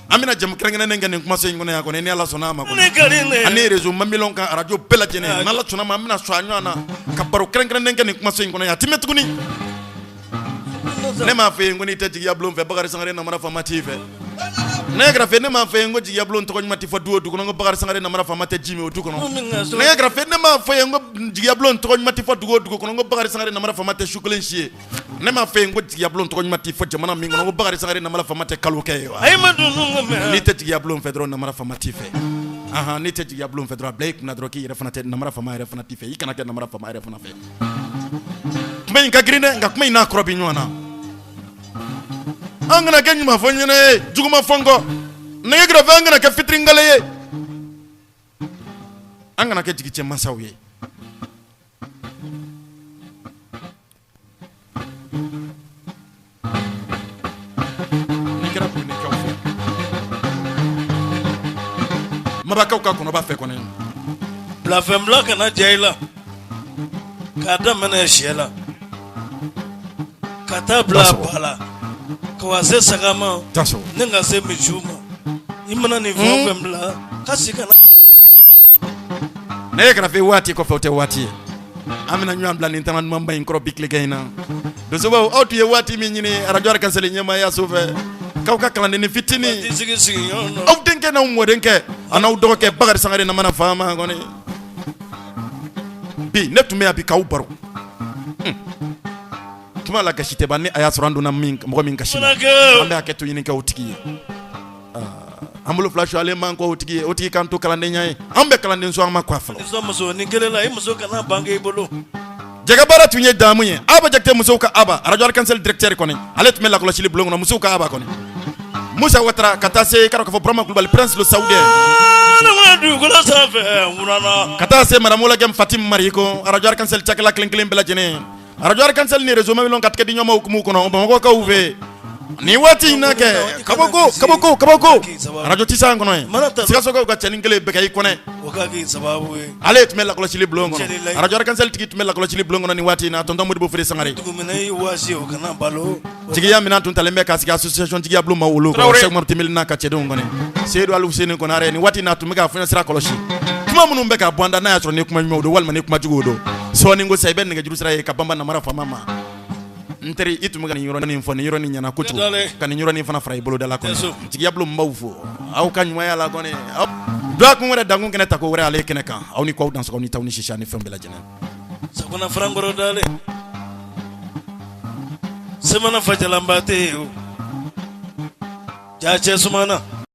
amina jam krengene ngene kuma so ngone ya ko ne ala sona ma ko ani rezo mamilon ka radio bela jene na la sona ma amina so anyana ka baro krengene ngene kuma so ngone ya timetuguni ne ma fe ngoni te jiya blom fe bagari sangare na mara formative ne grafe ne ma fe ngo jiya blom to ko mati fa duo du ko ngo bagari sangare na mara formate jimi o du ko no ne grafe ne ma fe ngo jiya blom to ko mati fa duo du ko ngo bagari sangare na mara formate chocolat chie ne ma fe ngo jiya blom to ko mati fa jamana mi ngo bagari sangare na mara formate kaluke ay ma du ni te jiya blom fe dro na mara formative aha ni te jiya blom fe dro blake na dro ki refanate na mara formate refanate ikana ke na mara formate refanate kuma inga grine nga kuma ina krobi nywana angana ke nyuma fonyene juguma fongo ne grafe angana ke fitringale ye angana ke jigiche masawiye mabaka ka kono ba fe konen la femme là kana jaila kada mana shela kata bla bala ko ase sagama taso ninga se mijuma imana ni femme là kasi kana ne grafe wati ko fote wati amina nyam bla ni tanan mamba in kro bikle gaina do so ba auto ye wati mi nyini radio kansele nyama ya sofe kawka kala ni fitini sigi aw denke na mo denke anaw doke bagari sangare na mana fama ngone bi netume abi kaw baro tuma la gashite banne aya surando na min mo min gashina ambe aketo yini ka utiki amulo flash ale man ko utiki kanto kala ne nyaay ambe kala ne so ma kwa falo so muso ni gelela e muso kana bange bolo jaga bara tunye damunye aba jakte muso ka aba radio cancel directeur kone alet mela ko chili blongo na muso ka aba kone Musa Watra katase karo ko broma global prince le saoudien na du ko la safe urana katase maramola gem Fatim Mariko radio cancel chakala klen bela jene radio cancel ni réseau mamilon kat kadi nyoma ko mu kono ko ka uve ni wati nake kaboko radio tisa ngono sika soko ka chalinkele be kay kone wakaki sababu ale tumela ko chili blongo radio cancel tikit tumela ko chili blongo ni wati na tonton modibo fere sangare tukumene wasi o kana balo tigiya mina tun talembe ka sika association tigiya blue ma wolo ko cheikh martimil na ka chedo ngone seydou alu sene ko nare ni wati na tumega funa sira koloshi kuma munum be ka bwanda na ya tro ne kuma nyodo walma ne kuma jugodo so ni ngo sayben nga jiru sira ka bamba na mara fa mama nteri itu ni yoro ni fone yoro ni nyana kutu kan yoro ni fana fray bolo dala ko tigiya blue mbawfo aw kan waya la gone do ko ngora dangu kene tako wora ale kene kan aw ni ko dans ko ni tawni shisha ni fembe la jena sakona frangoro dale semana fajala mbate jache sumana